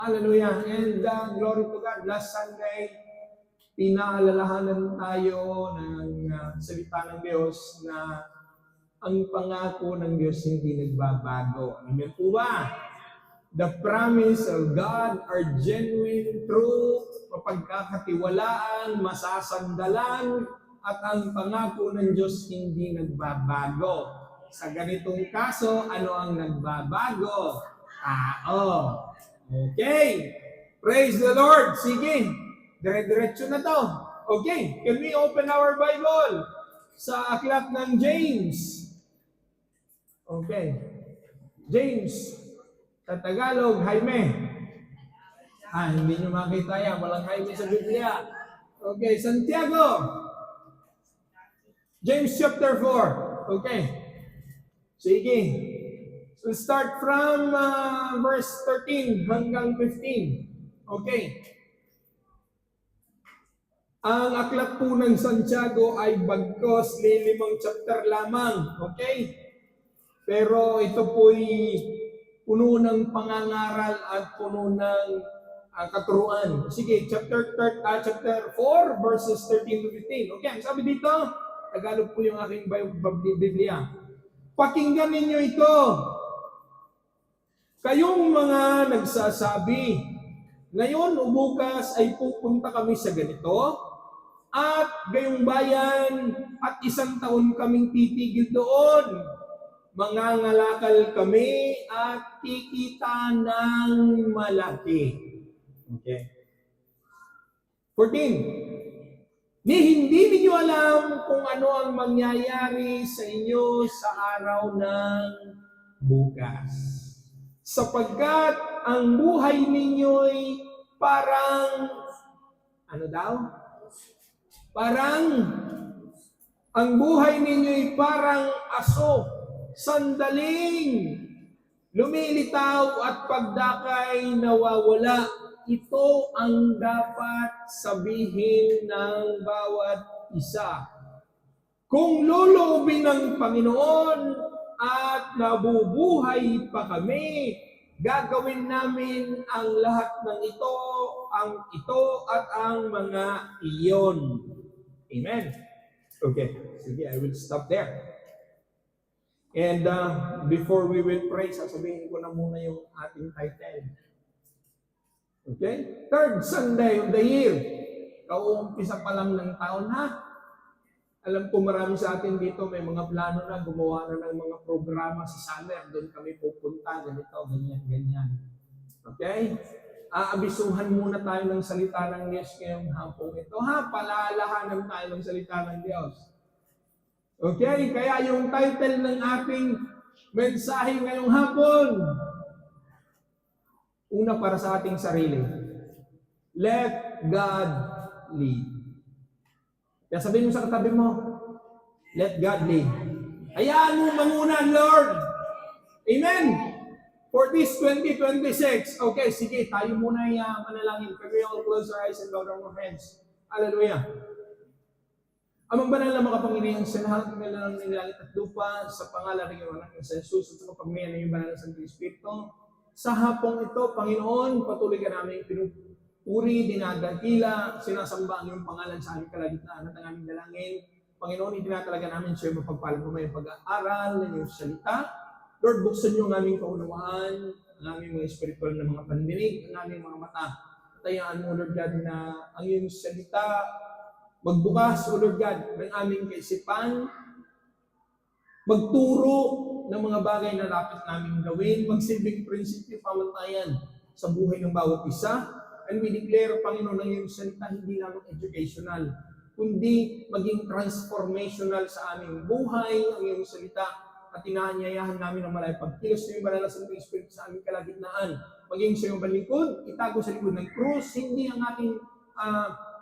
Hallelujah. And glory to God. Last Sunday, pinaalalahanan tayo ng salita ng Diyos na ang pangako ng Diyos hindi nagbabago. Amen po ba? The promise of God are genuine, true, mapagkakatiwalaan, masasandalan, at ang pangako ng Diyos hindi nagbabago. Sa ganitong kaso, ano ang nagbabago? Tao. Okay. Praise the Lord. Sige. Dire-diretso na to. Okay. Can we open our Bible sa aklat ng James? Okay. James. Sa Tagalog, Jaime. Hindi nyo makita yan. Walang Jaime sa Biblia. Okay. Santiago. James chapter 4. Okay. Sige. We'll start from verse 13 hanggang 15. Okay. Ang aklat po ng Santiago ay bagkos 5 chapter lamang. Okay? Pero ito po'y puno ng pangangaral at puno ng katuruan. Sige, chapter 4 verses 13 to 15. Okay, ang sabi dito, Tagalog po yung aking Biblia. Pakinggan ninyo ito. Kayong mga nagsasabi, ngayon o bukas ay pupunta kami sa ganito, at gayong bayan at 1 taon kaming titigil doon. Mangangalakal kami at kikita ng malaki. Okay. 14. Hindi ninyo alam kung ano ang mangyayari sa inyo sa araw ng bukas. Sapagkat ang buhay ninyo'y parang, ano daw? Ang buhay ninyo'y parang aso, sandaling lumilitaw at pagdakay nawawala. Ito ang dapat sabihin ng bawat isa. Kung loloobin ng Panginoon at nabubuhay pa kami, gagawin namin ang lahat ng ito at ang mga iyon. Amen. Okay, sige, I will stop there. And before we will pray, sasabihin ko na muna yung ating title. Okay? Third Sunday of the year. Kauumpisa pa lang ng taon, ha? Alam ko marami sa atin dito may mga plano na, gumawa na ng mga programa sa summer. Doon kami pupunta, ganito, ganyan. Okay? Aabisuhan muna tayo ng salita ng Diyos ngayong hapong ito. Palalahanan tayo ng salita ng Diyos. Okay? Kaya yung title ng ating mensahe ngayong hapon, una para sa ating sarili. Let God lead. Kaya sabihin mo sa katabi mo, let God lead. Hayaan mo manguna, Lord. Amen. For this 2026. Okay, sige, tayo muna ay manalangin. Can we all close our eyes and bow down our heads? Hallelujah. Amang banal na makapangyarihan sa lahat ng lalang ng langit at lupa, sa pangalan ng iyong anak sa Jesus at sa kapamilya ng iyong banal na Santo Espiritu. Sa hapong ito, Panginoon, patuloy ka namin pinupuri, dinadakila, sinasamba ang iyong pangalan sa aming kalagitnaan at ang aming dalangin. Panginoon, itinatalaga namin sa iyo mapagpalang po may pag-aaral ng iyong salita. Lord, buksan niyo ang aming kaunawaan, ang aming mga spiritual na mga pandinig, ang aming mga mata. Tayaan mo, Lord God, na ang iyong salita magbukas, O Lord God, ng aming kaisipan, magturo ng mga bagay na dapat namin gawin, magsilbing prinsipyo pamantayan sa buhay ng bawat isa. And we declare, Panginoon, ng iyong salita hindi lamang educational, kundi maging transformational sa aming buhay, ang iyong salita, at inaanyayahan namin ang malay pagkilos ng banal na Santo Espiritu sa aming kalagitnaan. Maging sa iyong balingkod, itago sa likod ng krus, hindi ang ating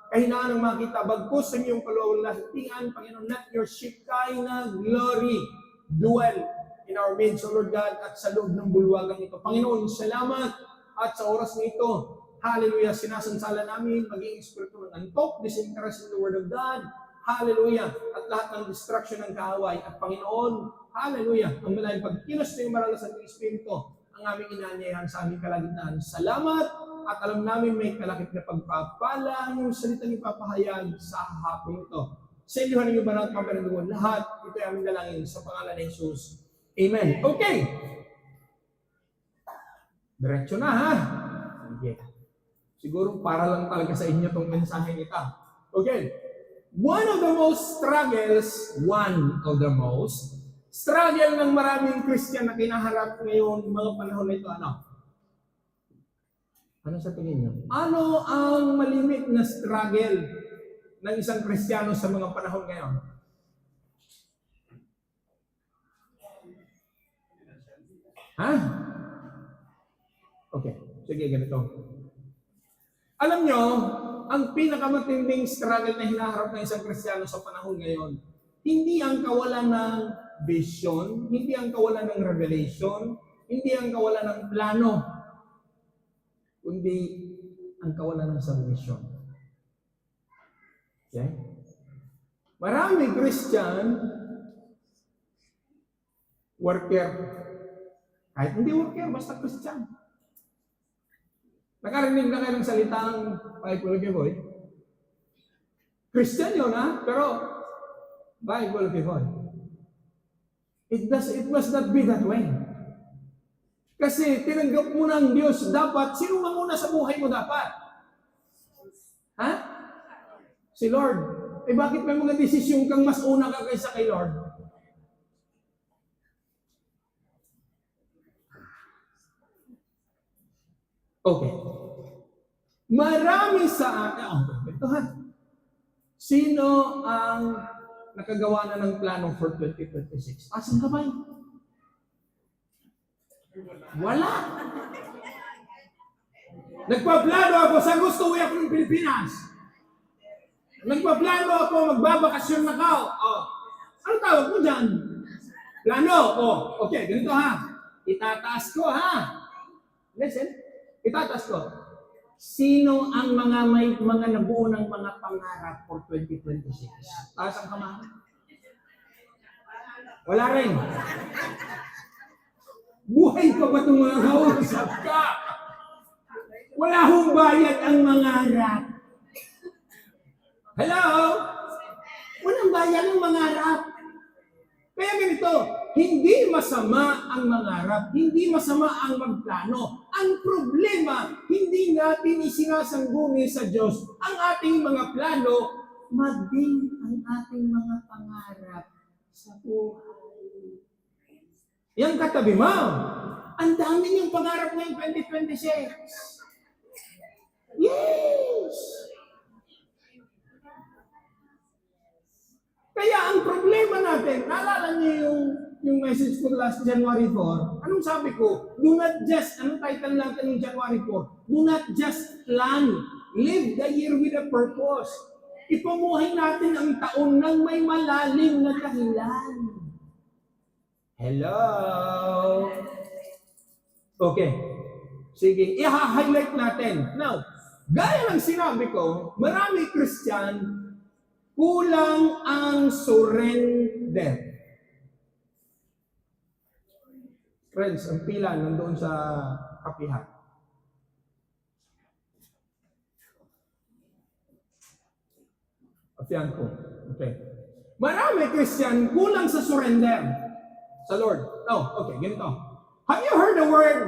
kahinaan ng makita, bagkus sa iyong kalawalhatian, Panginoon, let your Shekinah glory dwell in our midst, O Lord God, at sa loob ng bulwagang ito. Panginoon, salamat at sa oras na ito, hallelujah, sinasansala namin maging espiritu ng antok, disinterest in the Word of God, hallelujah, at lahat ng distraction ng kaaway. At Panginoon, hallelujah, ang malayang pagkilos ng maral sa Espiritu, ang aming inanyayahan sa aming kalagitnaan. Salamat at alam namin may kalakip na pagpapala yung salitang ipapahayag sa hapon ito. Sa inyo yung banal at pamparanduan lahat, ito ay aming dalangin sa pangalan ni Jesus. Amen. Okay. Diretso na ha. Okay. Siguro para lang talaga sa inyo itong mensahe ito. Okay. One of the most struggle ng maraming Christian na kinaharap ngayon mga panahon na ito, ano? Ano sa tingin niyo? Ano ang malimit na struggle ng isang Kristiyano sa mga panahon ngayon? Ha? Okay, sige, ganito. Alam nyo, ang pinakamatinding struggle na hinaharap ng isang Kristiyano sa panahon ngayon, hindi ang kawalan ng vision, hindi ang kawalan ng revelation, hindi ang kawalan ng plano, kundi ang kawalan ng submission. Okay? Maraming Christian, worker, kahit hindi worker, basta Christian. Nakarinig na kayo ng salitang Bible Boy? Christian yun ha, pero Bible Boy. It must not be that way. Kasi tinanggap mo ng Diyos, dapat, sino nga muna sa buhay mo dapat? Ha? Si Lord. Eh bakit may mga desisyon kang mas una ka kaysa kay Lord? Okay. Marami sa atin. Ito ha. Sino ang nakagawa na ng plano for 2026? Asan ka ba? Wala. Nagpaplano ako sa gusto uwi ako ng Pilipinas. Nagpaplano ako magbabakasyon na ka. Oh. Ano tawag mo dyan? Plano. Oh. Okay, ganito ha. Itataas ko ha. Listen. Itataas ko. Sino ang may mga nabuo ng mga pangarap for 2026? Taas ang kamay. Wala rin. Buhay pa ba itong mga kausap ka? Wala hong bayad ang mangarap. Hello? Walang bayad ang mangarap. Kaya ganito, hindi masama ang mangarap, hindi masama ang magplano. Ang problema, hindi natin isinasangguni sa Diyos ang ating mga plano, maging ang ating mga pangarap sa buhay. Yang katabi mo, ang dami niyong pangarap ngayong 2026. Yes! Kaya ang problema natin, naalala niyo yung message ko last January 4, anong sabi ko? Do not just, anong title natin ng January 4? Do not just plan. Live the year with a purpose. Ipamuhay natin ang taon ng may malalim na dahilan. Hello? Okay. Sige, i-highlight natin. Now, gaya ng sinabi ko, marami Christian, kulang ang surrender. Friends, ang pila nandoon sa kapihan. Kapihan ko. Okay. Marami Christian, kulang sa surrender sa Lord. Oh, okay, ganito. Have you heard the word?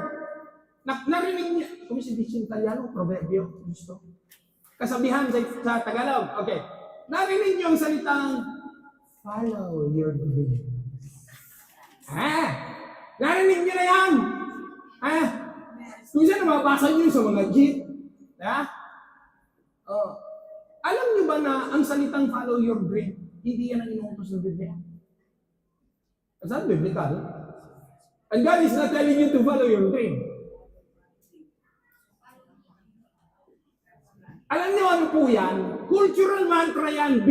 Narinig niyo, kung si Dichin Italiano, proverbio, gusto. Kasabihan sa Tagalog. Okay. Narinig niyo ang salitang, follow your dream. Narinig niyo na yan? Kung saan mabasa niyo sa mga jeep. Alam niyo ba na ang salitang follow your dream, hindi yan ang inuutos ng Biblia? Saan biblical? And God is not telling you to follow your dream. Alam niyo ano po yan? Cultural mantra yan.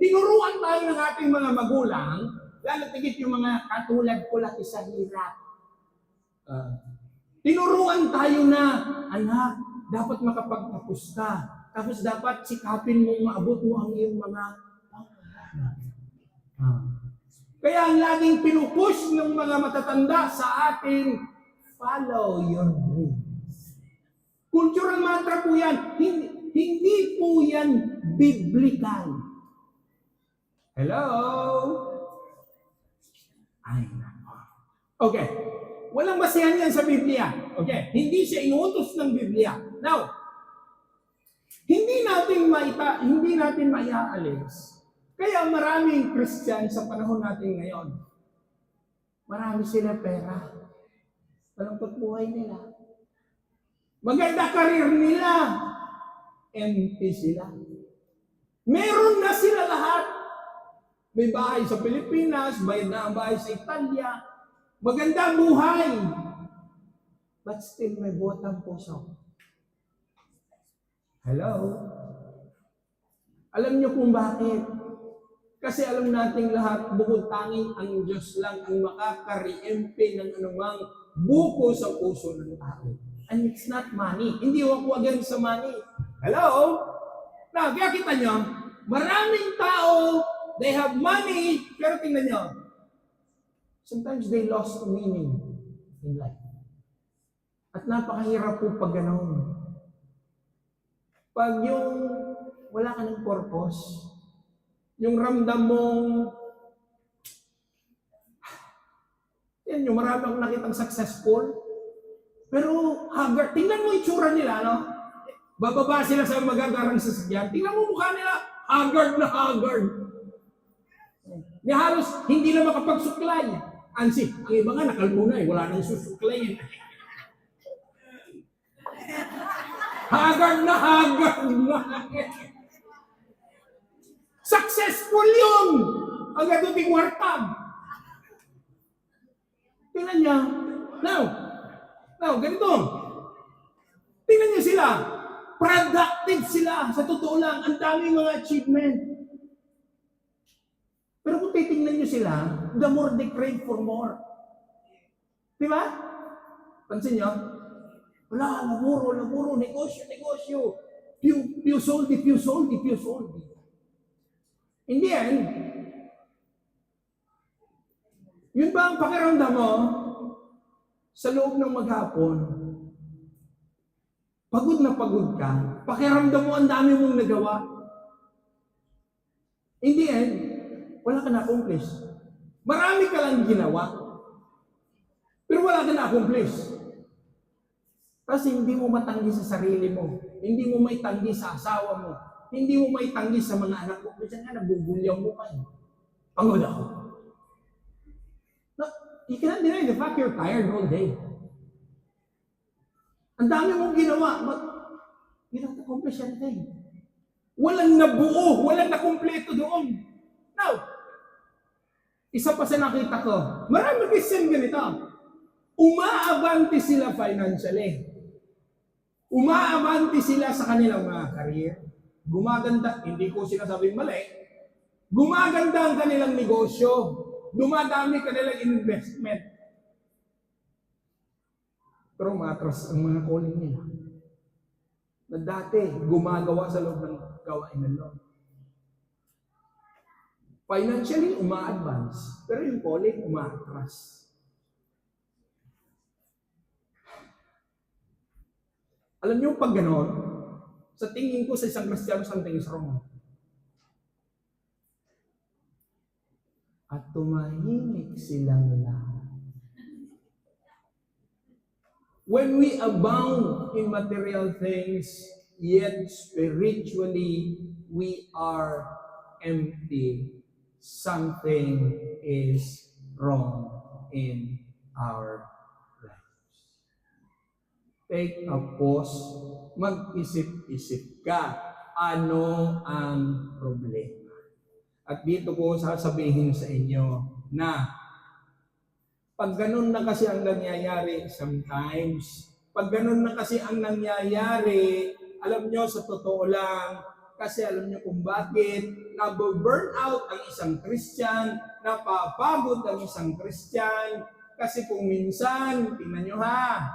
Tinuruan tayo ng ating mga magulang, lalo tigit yung mga katulad ko laki sa hirap. Tinuruan tayo na, anak, dapat makapagtapos ka. Tapos dapat sikapin mo, maabot mo ang iyong mga pangarap. Kaya ang laging pinupush ng mga matatanda sa atin, follow your dreams. Cultural mantra po yan. Hindi po yan biblical. Hello? Ay, nako. Okay. Walang basehan yan sa Biblia. Okay. Hindi siya inuutos ng Biblia. Now, hindi natin maiaalis. Kaya maraming Christian sa panahon natin ngayon. Marami sila pera. Malungkot buhay nila. Maganda karir nila. Empty sila. Meron na sila lahat. May bahay sa Pilipinas, bayad na ang bahay sa Italia. Maganda ang buhay. But still may buhat ang puso. Hello? Alam niyo kung bakit? Kasi alam nating lahat, bukod tanging ang Diyos lang ang makakariempe ng anumang buko sa puso ng tao. And it's not money. Hindi ako against sa money. Hello? Now, kaya kita nyo, maraming tao, they have money, pero tingnan nyo, sometimes they lost meaning in life. At napakahirap po pag ganoon. Pag yung wala ka ng purpose, yung ramdam mong, yan yung marami akong nakitang successful, pero haggard. Tingnan mo yung tsura nila, no? Bababa sila sa magagarang sasakyan. Tingnan mo mukha nila, haggard na haggard. Ni halos hindi na makapagsuklay. Ansi, ang iba nga nakalmo na wala nang susuklayin. Haggard na haggard na. Successful yun! Ang gatuting wartag. Tingnan niya. Now, ganito. Tingnan niyo sila. Productive sila. Sa totoo lang, ang daming mga achievement. Pero kung titingnan niyo sila, the more they crave for more. Di ba? Pansin niyo? Wala, laburo, negosyo. Few soldi. In the end, yun ba ang pakiramdam mo sa loob ng maghapon? Pagod na pagod ka, pakiramdam mo ang dami mong nagawa. In the end, wala ka na-accomplish. Marami ka lang ginawa, pero wala ka na-accomplish. Kasi hindi mo matanggi sa sarili mo, hindi mo may tanggi sa asawa mo, hindi mo may tanggi sa mga anak mo. Kasi nga, nabubulyaw mo kayo. Pagod ako. No, you cannot deny the fact you're tired all day. Ang dami mong ginawa, but you don't accomplish anything. Walang nabuo, walang nakumpleto doon. Now, isa pa sa nakita ko, maraming Christian ganito. Umaabante sila financially. Umaabante sila sa kanilang mga career. Gumaganda, hindi ko sinasabing mali. Gumaganda ang kanilang negosyo. Dumadami kanilang investment. Pero matras ang mga calling nila. Na dati, gumagawa sa loob ng gawain ng Lord. Financially, uma-advance. Pero yung calling, umatras. Alam niyo, pag gano'n, sa tingin ko sa isang Kristiyano, something is wrong. At tumahimik silang lahat. When we abound in material things, yet spiritually we are empty, something is wrong in our lives. Take a pause, mag-isip-isip ka, ano ang problema? At dito ko sasabihin sa inyo na pag ganun na kasi ang nangyayari sometimes, pag ganun na kasi ang nangyayari, alam nyo sa totoo lang, kasi alam nyo kung bakit, nabu-burn out ang isang Christian, napapagod ang isang Christian, kasi kung minsan, tingnan nyo ha,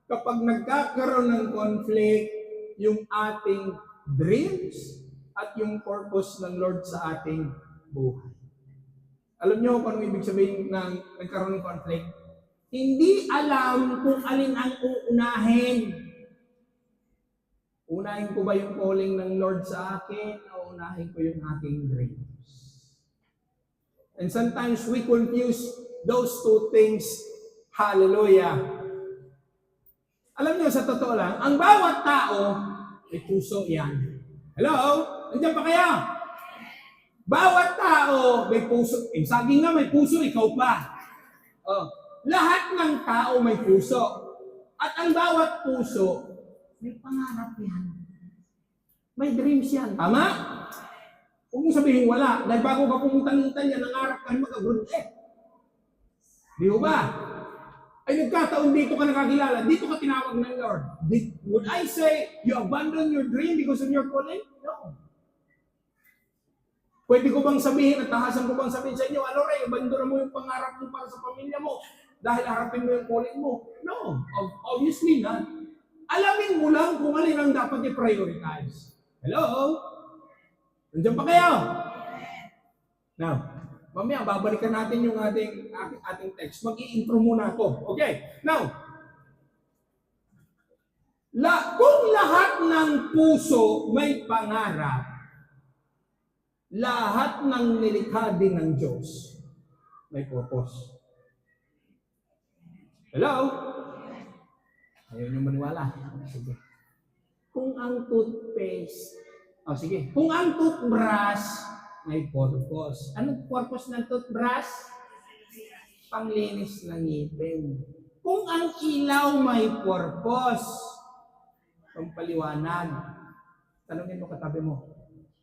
kapag nagkakaroon ng conflict, yung ating dreams at yung purpose ng Lord sa ating buhay. Alam nyo kung anong ibig sabihin ng nagkaroon ng conflict? Hindi alam kung alin ang uunahin. Unahin ko ba yung calling ng Lord sa akin o unahin ko yung aking dreams? And sometimes we confuse those two things. Hallelujah. Alam niyo, sa totoo lang, ang bawat tao, may puso yan. Hello? Nandiyan pa kaya? Bawat tao, may puso. Saging nga may puso, ikaw pa. Oh. Lahat ng tao may puso. At ang bawat puso, may pangarap yan. May dreams yan. Tama? Huwag mong sabihin wala. Dahil bago ka pumunta ng Italia, nangarap ka mag-graduate. Di ba? Ay nagkataon dito ka nakakilala, dito ka tinawag ng Lord. Would I say you abandon your dream because of your calling? No. Pwede ko bang sabihin at tahasan ko bang sabihin sa inyo, ano rin, abandon mo yung pangarap mo para sa pamilya mo dahil harapin mo yung calling mo? No. Obviously not. Alamin mo lang kung alin ang dapat i-prioritize. Hello? Nandiyan pa kayo? Now, mamaya, babalikan natin yung ating text. Mag-i-intro muna ako. Okay. Now, kung lahat ng puso may pangarap, lahat ng nilikha din ng Diyos may purpose. Hello? Ayaw niyo maniwala. Sige. Kung ang toothpaste, sige. Kung ang toothbrush may purpose. Anong purpose ng toothbrush? Panglinis ng ngipin. Kung ang ilaw may purpose, pampaliwanag. Tanungin mo katabi mo,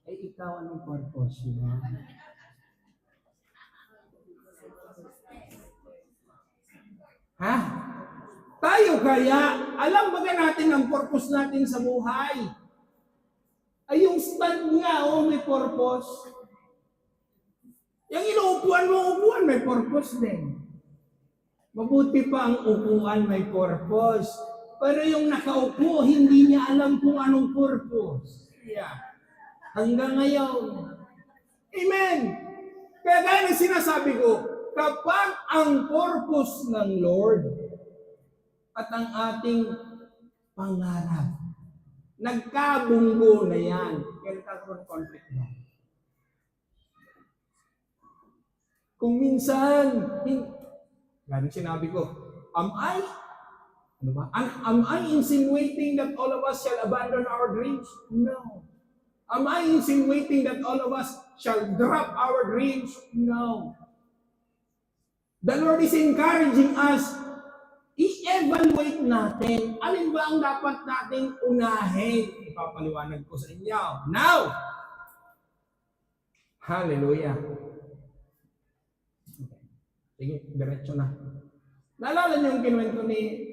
ikaw anong purpose mo? Ha? Tayo kaya, alam ba natin ang purpose natin sa buhay? Ay yung stand nga, may purpose. Yung inuupuan mo, upuan, may purpose din. Mabuti pa ang upuan, may purpose. Pero yung nakaupo, hindi niya alam kung anong purpose. Yeah. Hanggang ngayon. Amen! Kaya gaya ng sinasabi ko, kapag ang purpose ng Lord at ang ating pangarap, nagkabunggo na yan, kaya nagkakaroon ng conflict na. Kung minsan, ganun sinabi ko, am I insinuating that all of us shall abandon our dreams? No. Am I insinuating that all of us shall drop our dreams? No. The Lord is encouraging us, i-evaluate natin, alin ba ang dapat nating unahin? Ipapaliwanag ko sa inyo. Now! Hallelujah. Sige, diretso na. Naalala niyo yung kinuwento ni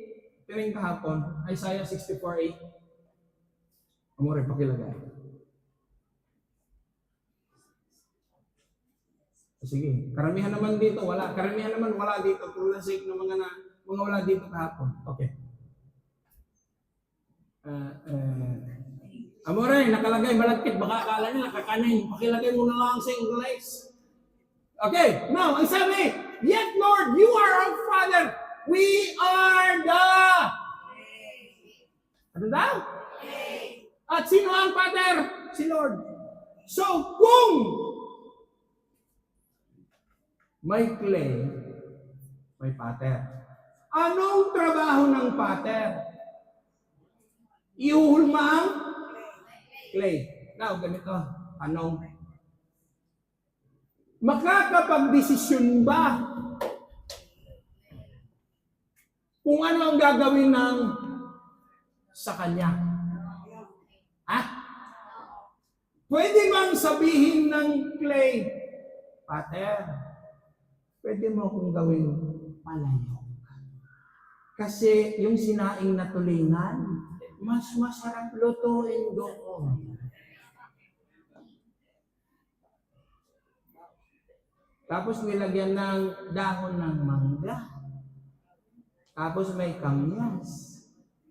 Tiring kahapon, Isaiah 64:8. Amore, pakilagay. Sige, karamihan naman dito, wala. Karamihan naman wala dito. For the sake ng mga wala dito kahapon. Okay. Amore, nakalagay, malagkit. Baka akala nila kakanin. Pakilagay mo na lang sa English. Okay, now, ang sabi, yet Lord, you are our Father. We are the... Ano daw? At sino ang Father? Si Lord. So, kung may clay, may pater. Anong trabaho ng pater? Iuhulma ang clay. Now, ganito. Anong? Makakapag-desisyon ba kung ano ang gagawin ng sa kanya? Ha? Pwede bang sabihin ng clay, Pater, pwede mo akong gawin palayok. Kasi yung sinaing na tulingan, mas masarap lutuin doon. Tapos nilagyan ng dahon ng mangga. Tapos may kamyas.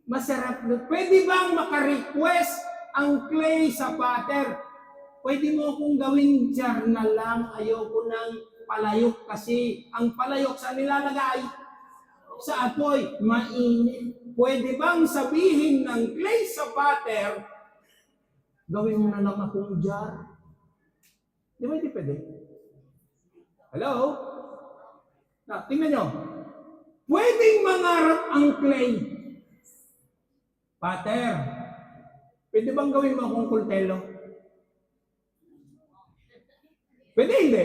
Masarap doon. Pwede bang maka-request ang clay sa pater? Pwede mo akong gawin jar na lang. Ayoko ng palayok kasi ang palayok sa nilalagay sa apoy, mainit. pwede bang sabihin ng clay sa butter, gawin mo na lang akong jar? Di ba hindi pwede? Hello? Na, tingnan nyo. Pwedeng mangarap ang clay. Butter, pwede bang gawin mo akong kultelo? Pwede hindi?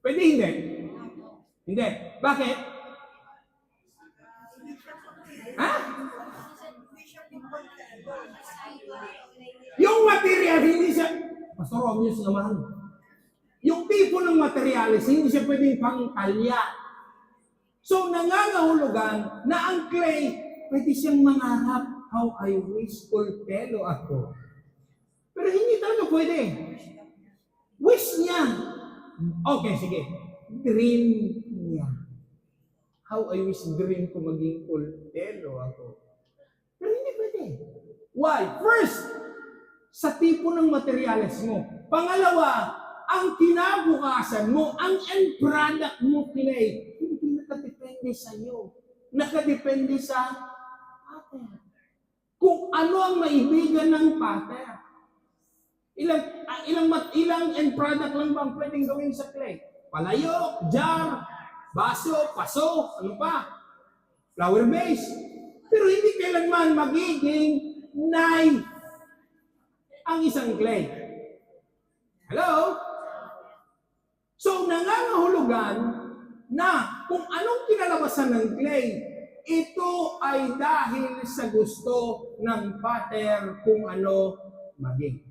Pwede hindi? Hindi. Bakit? Ha? Yung material, hindi siya, Pastor Romius naman, yung tipo ng materialis, hindi siya pwedeng pangkalya. So, nangangahulugan na ang clay, pwede siyang mangarap, how I wish kultelo ako. Pero hindi talaga pwede. Wish niya. Okay, sige. Dream niya. How I wish dream ko maging kultelo ako. Pero hindi pwede. Why? First, sa tipo ng materials mo. Pangalawa, ang kinabukasan mo, ang end product mo, clay, hindi nakadepende sa iyo. Nakadepende sa pattern. Kung ano ang maibigan ng pattern. Ilang end product lang bang pwedeng gawin sa clay? Palayok, jar, baso, paso, ano pa? Flower base. Pero hindi kailanman magiging knife ang isang clay. Hello? So, nangangahulugan na kung anong kinalabasan ng clay, ito ay dahil sa gusto ng pattern kung ano maging.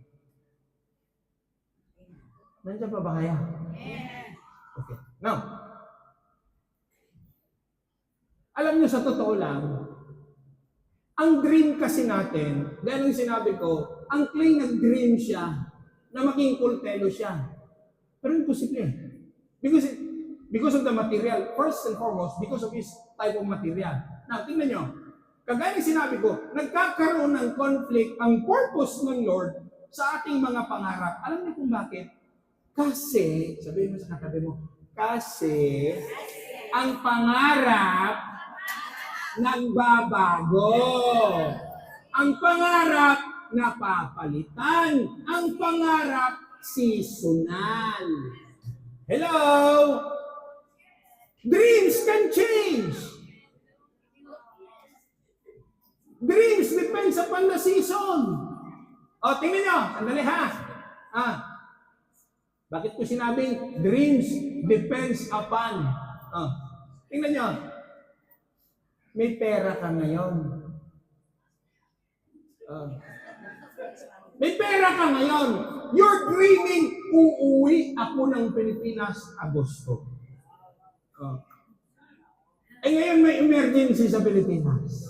Nandiyan pa ba kaya? Okay. Now, alam niyo sa totoo lang, ang dream kasi natin, dahil ang sinabi ko, ang clay nag-dream siya na maging kultelo siya. Pero imposible. Because of the material, first and foremost, because of his type of material. Now, tingnan nyo. Kagaya ng sinabi ko, nagkakaroon ng conflict ang purpose ng Lord sa ating mga pangarap. Alam niyo kung bakit? Kasi, sabihin mo sa katabi mo, kasi ang pangarap nagbabago. Ang pangarap napapalitan. Ang pangarap seasonal. Hello? Dreams can change. Dreams depends upon the season. O, tingnan nyo. Sandali ha. Bakit ko sinabing dreams depends upon? Tingnan nyo. May pera ka ngayon. May pera ka ngayon. You're dreaming, uuwi ako ng Pilipinas, Agosto. Ngayon may emergency sa Pilipinas.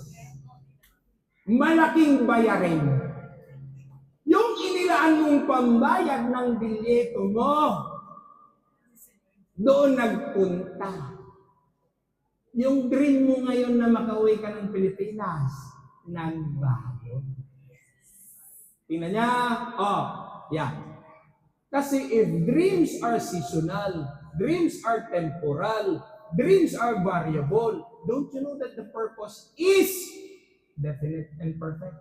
Malaking bayarin. Yung inilaan mong pambayad ng bilyeto mo, doon nagpunta. Yung dream mo ngayon na makauwi ka ng Pilipinas, nagbago. Tingnan niya, yeah. Kasi if dreams are seasonal, dreams are temporal, dreams are variable, don't you know that the purpose is definite and perfect?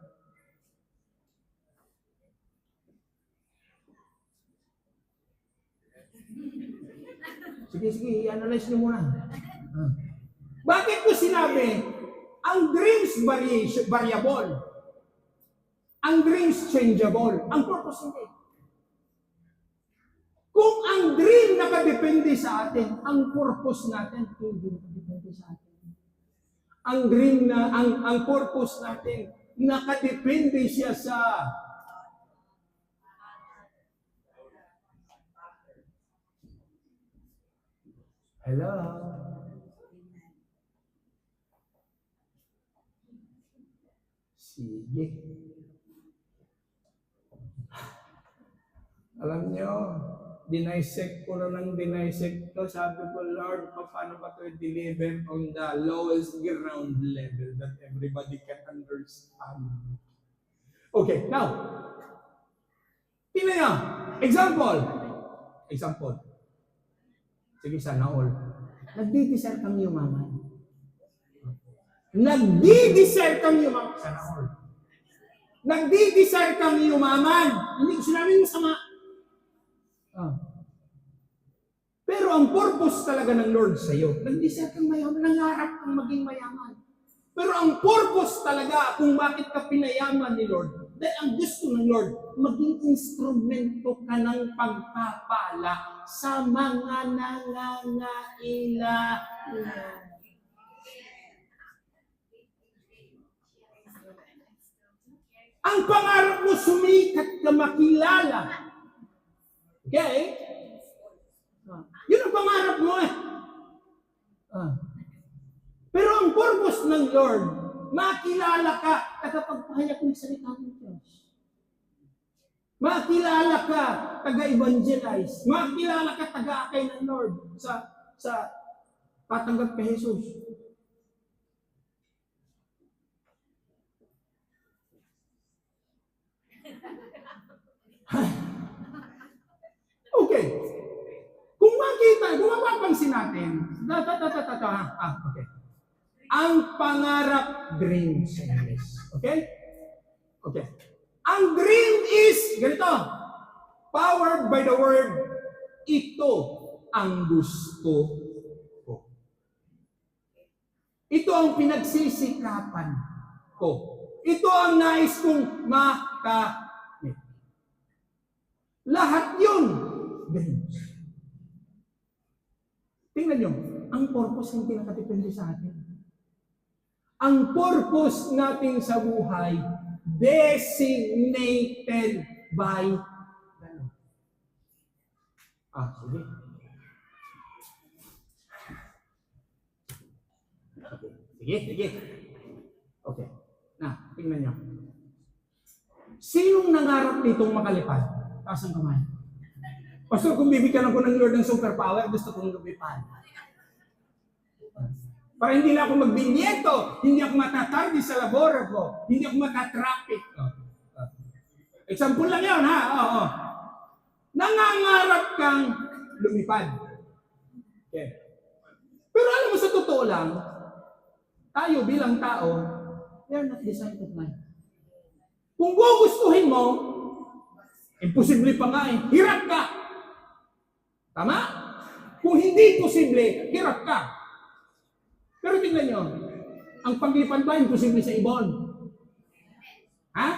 Sige, i-analyze nyo muna. Bakit ko sinabi, ang dreams variable, ang dreams changeable, ang purpose hindi. Kung ang dream nakadepende sa atin, ang purpose natin hindi nakadepende sa atin. Ang dream na, ang purpose natin, nakadepende siya sa hello? Sige. Alam nyo, dinisect ko na ng dinisect to. Sabi ko, Lord, paano ba ito i-deliver on the lowest ground level that everybody can understand? Okay, now, tingnan nyo. Example. Sige, sana all. Nagdi-desire kang yumaman. Nagdi-desire kang yumaman. Sana all. Nagdi-desire kang yumaman. Hindi ko sinabing masama. Ah. Pero ang purpose talaga ng Lord sa iyo, nag-desire kang mayaman, nangarap kang maging mayaman. Pero ang purpose talaga kung bakit ka pinayaman ni Lord, dahil ang gusto ng Lord, maging instrumento ka ng pagpapala sa mga nangangailangan. Ang pangarap mo, sumikat ka, makilala. Okay? Yun ang pangarap mo eh. Pero ang purpose ng Lord, makilala ka tagapagpahayag ng salita ng Diyos. Makilala ka, taga-evangelize. Makilala ka, taga-akay ng Lord sa patanggap kay Jesus. Okay. Kung mapapansin natin, okay. Ang pangarap, dream sa English. Okay? Okay. Ang dream is, ganito, powered by the word, ito ang gusto ko. Ito ang pinagsisikapan ko. Ito ang nais kong makamit. Lahat yun, dreams. Tingnan nyo, ang purpose hindi nakadepende sa atin. Ang purpose natin sa buhay, designated by the Lord. Sige. Sige. Okay. Tingnan nyo. Sinong nangarap nitong makalipad? Taas ang kamay. Pastor, kung bibigyan ako ng Lord ng superpower, gusto kong lumipad. Para hindi na ako magbinyeto, hindi ako matatardi sa labor ko, hindi ako matatraffic. Example lang yun, ha? Oo. Nangangarap kang lumipad. Okay. Pero alam mo, sa totoo lang, tayo bilang tao, we are not designed to fly. Kung gugustuhin mo, imposible pa nga eh, hirap ka. Tama? Kung hindi posible, hirap ka. Pero tingnan nyo, ang paglipad ba, imposible sa ibon? Ha?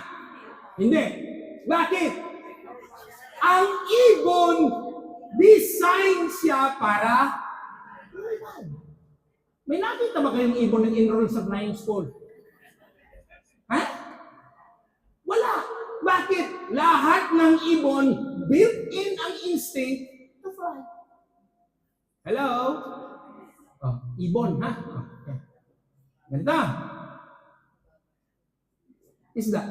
Hindi. Bakit? Ang ibon, design siya para lumipad. May nakita ba kayong ibon ng enroll sa flying school? Ha? Wala. Bakit? Lahat ng ibon, built-in ang instinct to fly. Hello? Ibon, ha? Okay. Ganito. Isda.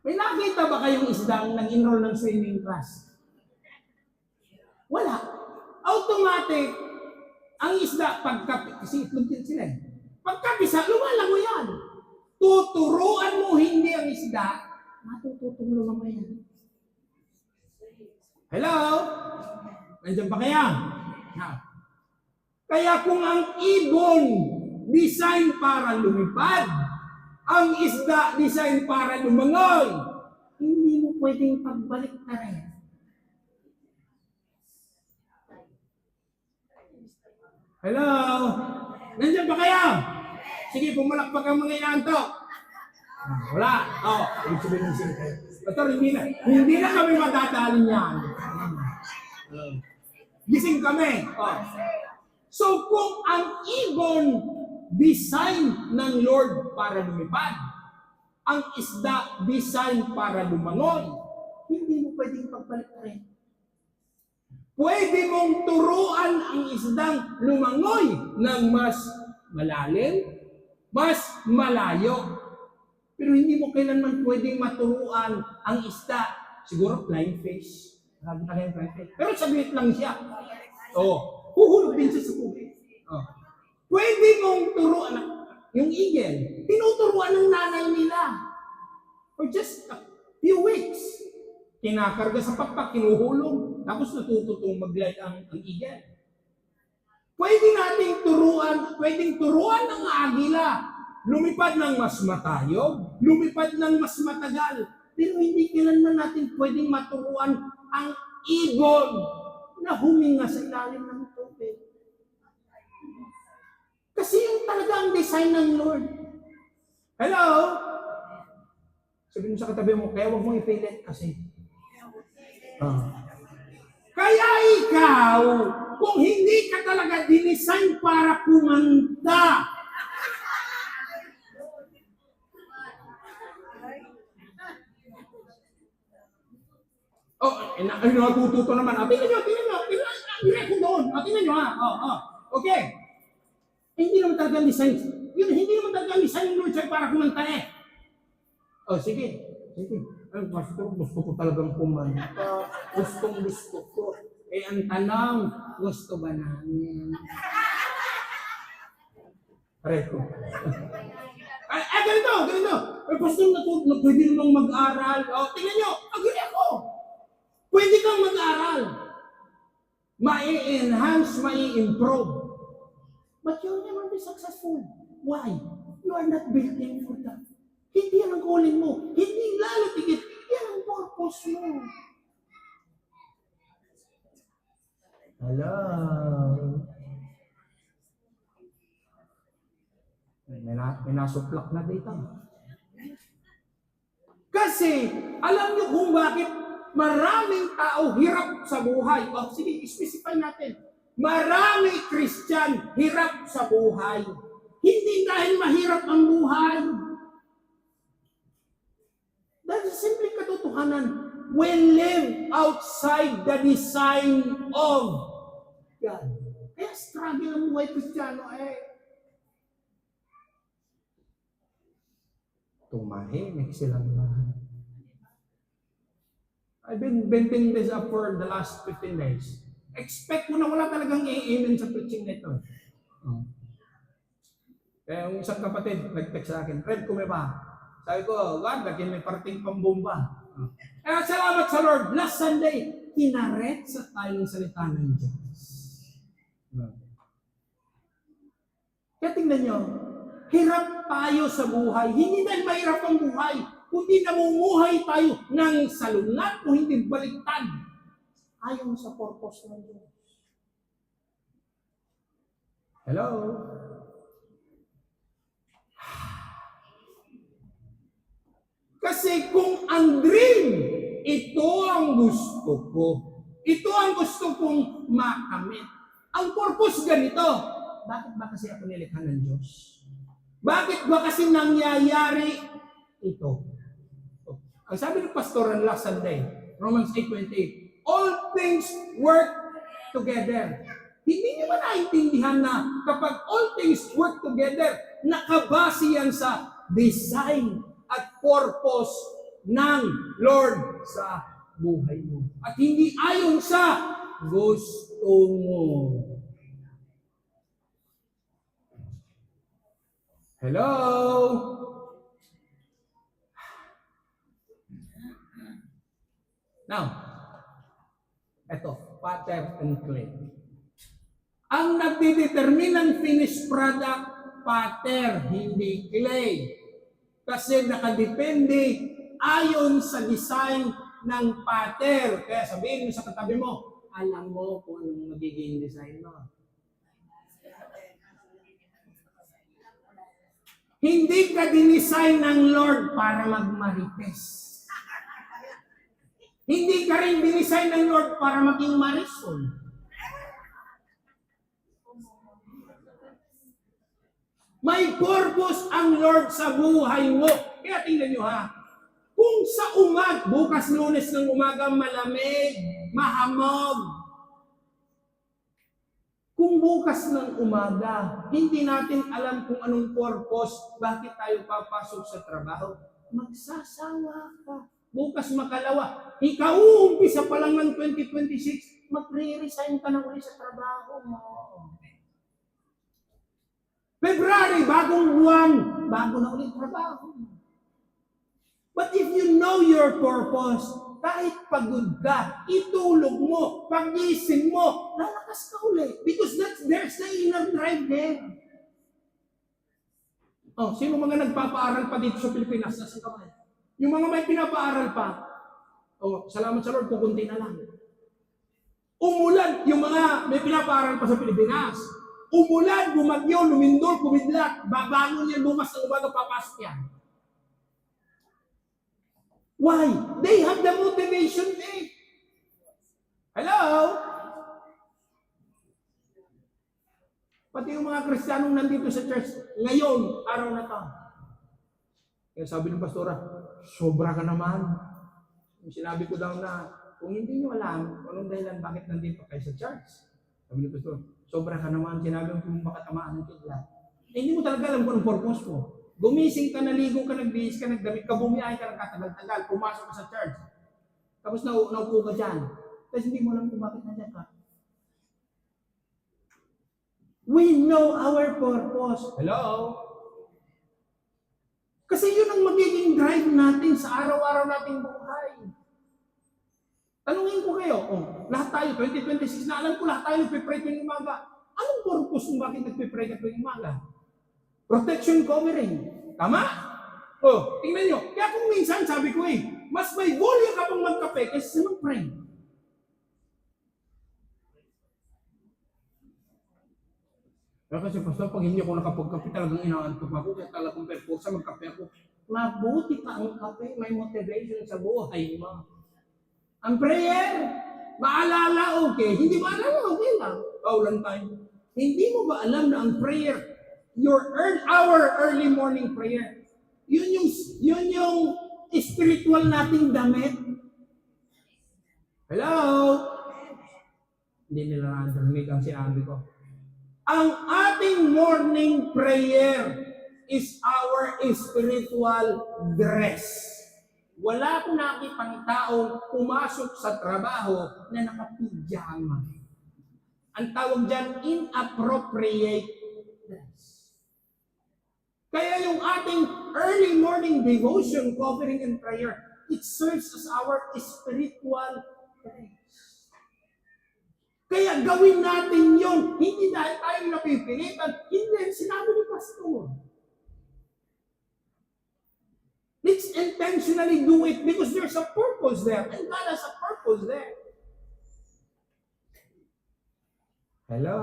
May nakita ba kayong isdang nag-enroll ng swimming class? Wala. Automatic, ang isda, kasi itlog din sila eh. Pagkapisa, lumalago yan. Tuturuan mo hindi ang isda, matututong lumama yan. Hello? Nandiyan ba kaya? Kaya kung ang ibon design para lumipad, ang isda design para lumangoy, hindi mo pwedeng pagbalik na rin. Hello? Nandiyan ba kaya? Sige, pumalakpak ang mga inaantok. Wala. Ibig sabihin ng sila kayo. Pastor, hindi na kami matataling yan. Gising kami. So kung ang ibon design ng Lord para lumipad, ang isda design para lumangoy, hindi mo pwedeng pagbalik na rin. Pwede mong turuan ang isdang lumangoy ng mas malalim, mas malayo. Pero hindi mo kailanman pwedeng maturuan ang isda. Siguro flying fish. Pero saglit lang siya. Huhulog din siya sa tubig. Pwede mong turuan. Yung eagle, tinuturuan ng nanay nila. For just a few weeks. Kinakarga sa pakpak, kinuhulog. Tapos natututong mag-glide ang eagle. pwedeng turuan ng agila, lumipad ng mas matayog, lumipad ng mas matagal, pero hindi kailanman natin pwedeng maturuan ang ibon na huminga sa ilalim ng tubig. Kasi yung talaga ang design ng Lord. Hello? Sabihin mo sa katabi mo, kaya huwag mong ipilit kasi. Kaya ikaw, kung hindi ka talaga dinesign para kumanta, natututo naman. Tingnan nyo. Tingnan ko doon. Tingnan nyo ha. Okay. Hindi naman talaga design. Hindi naman talaga design ng Lord sa'yo para kumanta eh. Sige. Pastor, gusto ko talagang kumanta. Gusto ko. Ang tanong, gusto ba namin? Pareho. Ganito. Pastor, pwede namang mag-aral. Tingnan nyo, agree ako. Pwede kang mag-aral. Mai-enhance, mai-improve. But you'll never be successful. Why? You are not built in for that. Hindi yan ang calling mo. Hindi lalo tigit. Yan ang purpose mo. Hello? May nasuplak na dito. Kasi, alam niyo kung bakit maraming tao hirap sa buhay. Sige, specify natin. Marami Christian hirap sa buhay. Hindi dahil mahirap ang buhay. Dahil simpleng katotohanan, we live outside the design of God. Kaya struggle ang buhay Kristiyano tumahimik silang lahat. I've been venting this up for the last 15 days. Expect mo na wala talagang i-amen sa preaching nito. Kaya yung isang kapatid, nag-text sa akin, Fred, kumeba. Sabi ko, God, lagi may parating pambomba. Kaya salamat sa Lord. Last Sunday, kinaret sa tayong salita ng Diyos. Kaya tingnan nyo, hirap tayo sa buhay. Hindi dahil mahirap ang buhay, kundi namumuhay tayo ng salungat o hindi baliktad. Ayon sa purpose ng Diyos. Hello? Kasi kung ang dream, ito ang gusto ko. Ito ang gusto kong makamit. Ang purpose ganito. Bakit ba kasi ako nilikha ng Diyos? Bakit ba kasi nangyayari ito? Ang sabi ng pastoran last Sunday, Romans 8:28, all things work together. Hindi niyo ba naintindihan na kapag all things work together, nakabase yan sa design at purpose ng Lord sa buhay mo. At hindi ayon sa gusto mo. Hello? Now, eto, pattern and clay. Ang nagdidetermine ng finished product, pattern, hindi clay. Kasi nakadepende ayon sa design ng pattern. Kaya sabihin mo sa katabi mo, alam mo kung anong magiging design mo. Hindi ka dinisign ng Lord para magmarites. Hindi ka rin dinisign ng Lord para maging marisol. May purpose ang Lord sa buhay mo. Kaya tingnan nyo ha. Kung sa bukas Lunes ng umaga, malamig, mahamog. Kung bukas ng umaga, hindi natin alam kung anong purpose, bakit tayo papasok sa trabaho, magsasawa ka. Bukas makalawa, ika-uumpisa pa lang ng 2026, magre-resign ka na ulit sa trabaho mo. February, bagong buwan, bago na ulit trabaho. But if you know your purpose, kahit pagod ka, itulog mo, pagising mo, lalakas ka ulit. Because there's the inner drive there. Oh, sino mga nagpapaaral pa dito sa Pilipinas? Nasa kamay. Yung mga may pinapaaral pa, oh, salamat sa Lord, kukunti na lang. Umulan, yung mga may pinapaaral pa sa Pilipinas. Umulan, bumagyo, lumindol, kumidlat, babangon yan, bumas ng umaga, papasok yan. Why? They have the motivation eh. Hello? Pati yung mga Kristiyanong nandito sa church, ngayon, araw na to. Kaya sabi ng pastora, sobra ka naman. Yung sinabi ko daw na, kung hindi nyo alam, anong dahilan bakit nandito kayo sa church? Sabi ng pastora, sobra ka naman. Sinabi mo kung makatamaan ng kidlat. Hindi mo talaga alam kung anong purpose mo. Gumising ka, naligo ka, nagbihis ka, nagdamit ka, bumiyahe ka, nagkatagal-tagal, pumasok ka sa church. Tapos naupo ka dyan. Tapos hindi mo alam kung bakit nandiyan ka. We know our purpose. Hello? Kasi yun ang magiging drive natin sa araw-araw nating buhay. Tanungin ko kayo, lahat tayo, 2026 na alam ko lahat tayo nagpipray tuwing umaga. Anong purpose kung bakit nagpipray ka tuwing umaga? Protection covering. Tama? Tingnan nyo. Kaya kung minsan sabi ko mas may volume ka pang magkape kaysa mag-pray. Kaya kasi pastor, pag hindi ako nakapagkape, talagang inaantok ako, kaya talagang perforsa magkape ako. Mabuti pa ang kape, may motivation sa buhay mo. Ang prayer, maalala okay, hindi maalala okay lang. Paulan tayo. Hindi mo ba alam na ang prayer, our early morning prayer, yun yung spiritual nating damit? Hello? Hindi nila narinig ang sinabi ko. Ang ating morning prayer is our spiritual dress. Wala akong nakikitang taong pumasok sa trabaho na nakapijama. Ang tawag dyan, inappropriate dress. Kaya yung ating early morning devotion, covering and prayer, it serves as our spiritual dress. Kaya gawin natin yun, hindi dahil tayo napipilitan, hindi, sinabi ni Pastor. Let's intentionally do it because there's a purpose there, and God has a purpose there. Hello?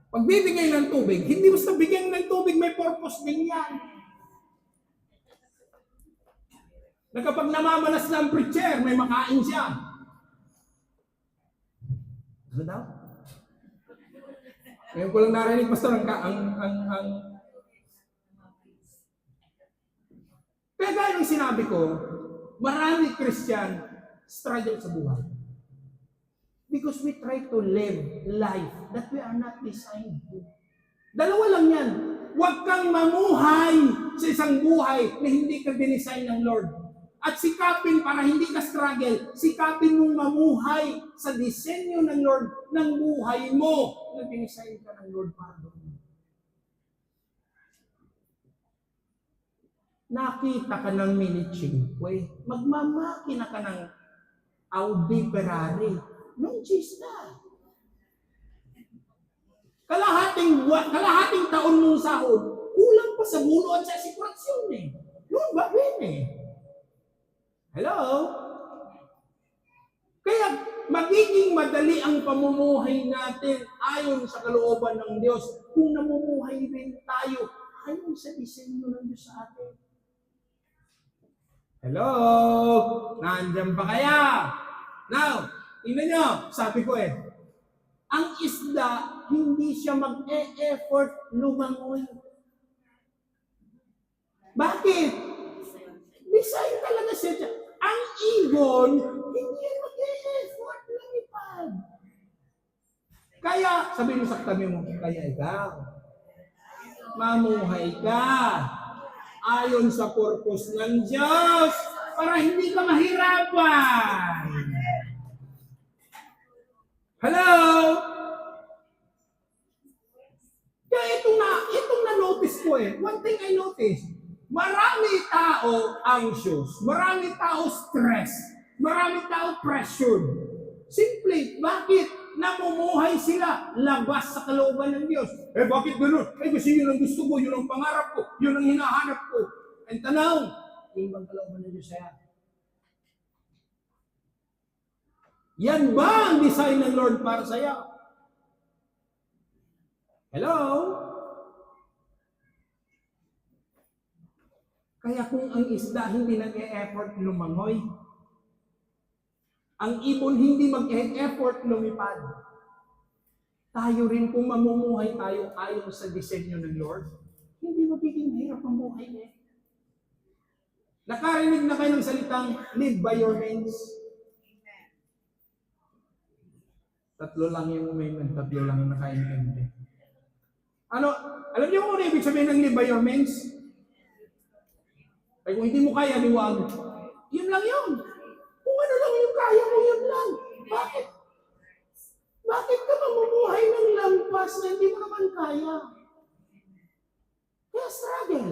Pagbibigay ng tubig, hindi basta bigyan ng tubig, may purpose din yan. Na kapag namamalas na ang preacher, may makain siya. Ano daw? Ngayon ko lang narinig, Pastor, Kaya gaya ng sinabi ko, marami Christian struggle sa buhay. Because we try to live life that we are not designed to. Dalawa lang yan. Huwag kang mamuhay sa isang buhay na hindi ka dinesign ng Lord. At sikapin para hindi ka struggle, sikapin mong mamuhay sa disenyo ng Lord ng buhay mo na dinesign ka ng Lord para doon. Nakita ka ng Mini-5, magmamakina ka ng Audi Ferrari, nung cheese na. Kalahating taon mong sahod, kulang pa sa bulo at sa sikurasyon eh. Noon ba eh? Hello? Kaya magiging madali ang pamumuhay natin ayon sa kalooban ng Diyos kung namumuhay rin tayo ayon sa disenyo ng Diyos sa atin. Hello? Nandiyan ba kaya? Now, tingnan nyo, sabi ko ang isda, hindi siya mag-e-effort lumangoy. Bakit? Design talaga siya. Ang ibon, hindi yan mag-e-effort lumipad. Kaya, sabihin mo sa katabi mo, kaya ikaw, mamuhay ka ayon sa purpose ng Diyos para hindi ka mahirapan. Hello? Kaya itong na-notice ko ko one thing I noticed, marami tao anxious, marami tao stress, marami tao pressured. Simple, bakit? Namumuhay sila labas sa kalooban ng Diyos. Bakit ganun? Kasi yun ang gusto ko, yun ang pangarap ko, yun ang hinahanap ko. Ang tanong, yun bang kalooban ng Diyos sa'yo? Yan ba ang design ng Lord para sa'yo? Hello? Kaya kung ang isda hindi nag-e-effort lumangoy, ang ibon hindi mag-e-effort lumipad, tayo rin kung mamumuhay tayo ayon sa disenyo ng Lord, hindi magiging hirap ang buhay niya. Nakarinig na kayo ng salitang, live by your means? Tatlo lang yung umayon, tatlo lang yung nakaintindi. Ano, alam niyo kung ano ibig sabihin ng live by your means? Ay kung hindi mo kaya, liwag. Yun lang yun. Kung ano lang yung kaya mo, yun lang. Bakit? Bakit ka mamumuhay ng lampas na hindi mo naman kaya? Kaya struggle.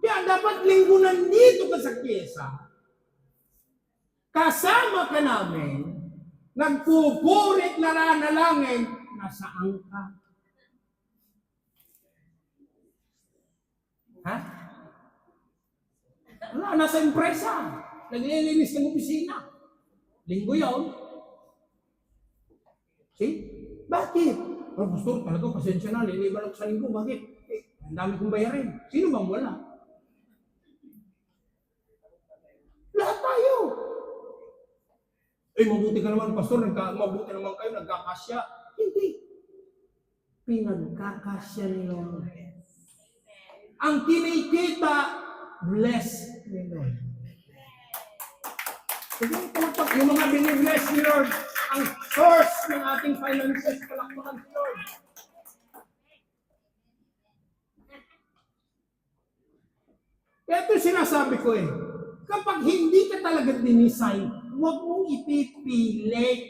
Kaya dapat linggo nandito ka sa pyesa. Kasama ka namin, nagpupurit na nanalangin, nasaan ka? Ha? Wala, nasa empresa. Naglilinis ng opisina. Linggo yun. See? Bakit? Oh, pastor, talaga pasensya na. Liliban ako sa linggo. Bakit? Ang dami kong bayarin. Sino bang wala? Lahat tayo. Mabuti ka naman, pastor. Mabuti naman kayo. Nagkakasya. Hindi. Pinagkakasya ni Lord. Ang kinikita, bless ni Lord. Yung mga binibless ni Lord, ang source ng ating finances, palakpakan si Lord. Kaya ito sinasabi ko kapag hindi ka talaga dinisign, huwag mong ipipilit.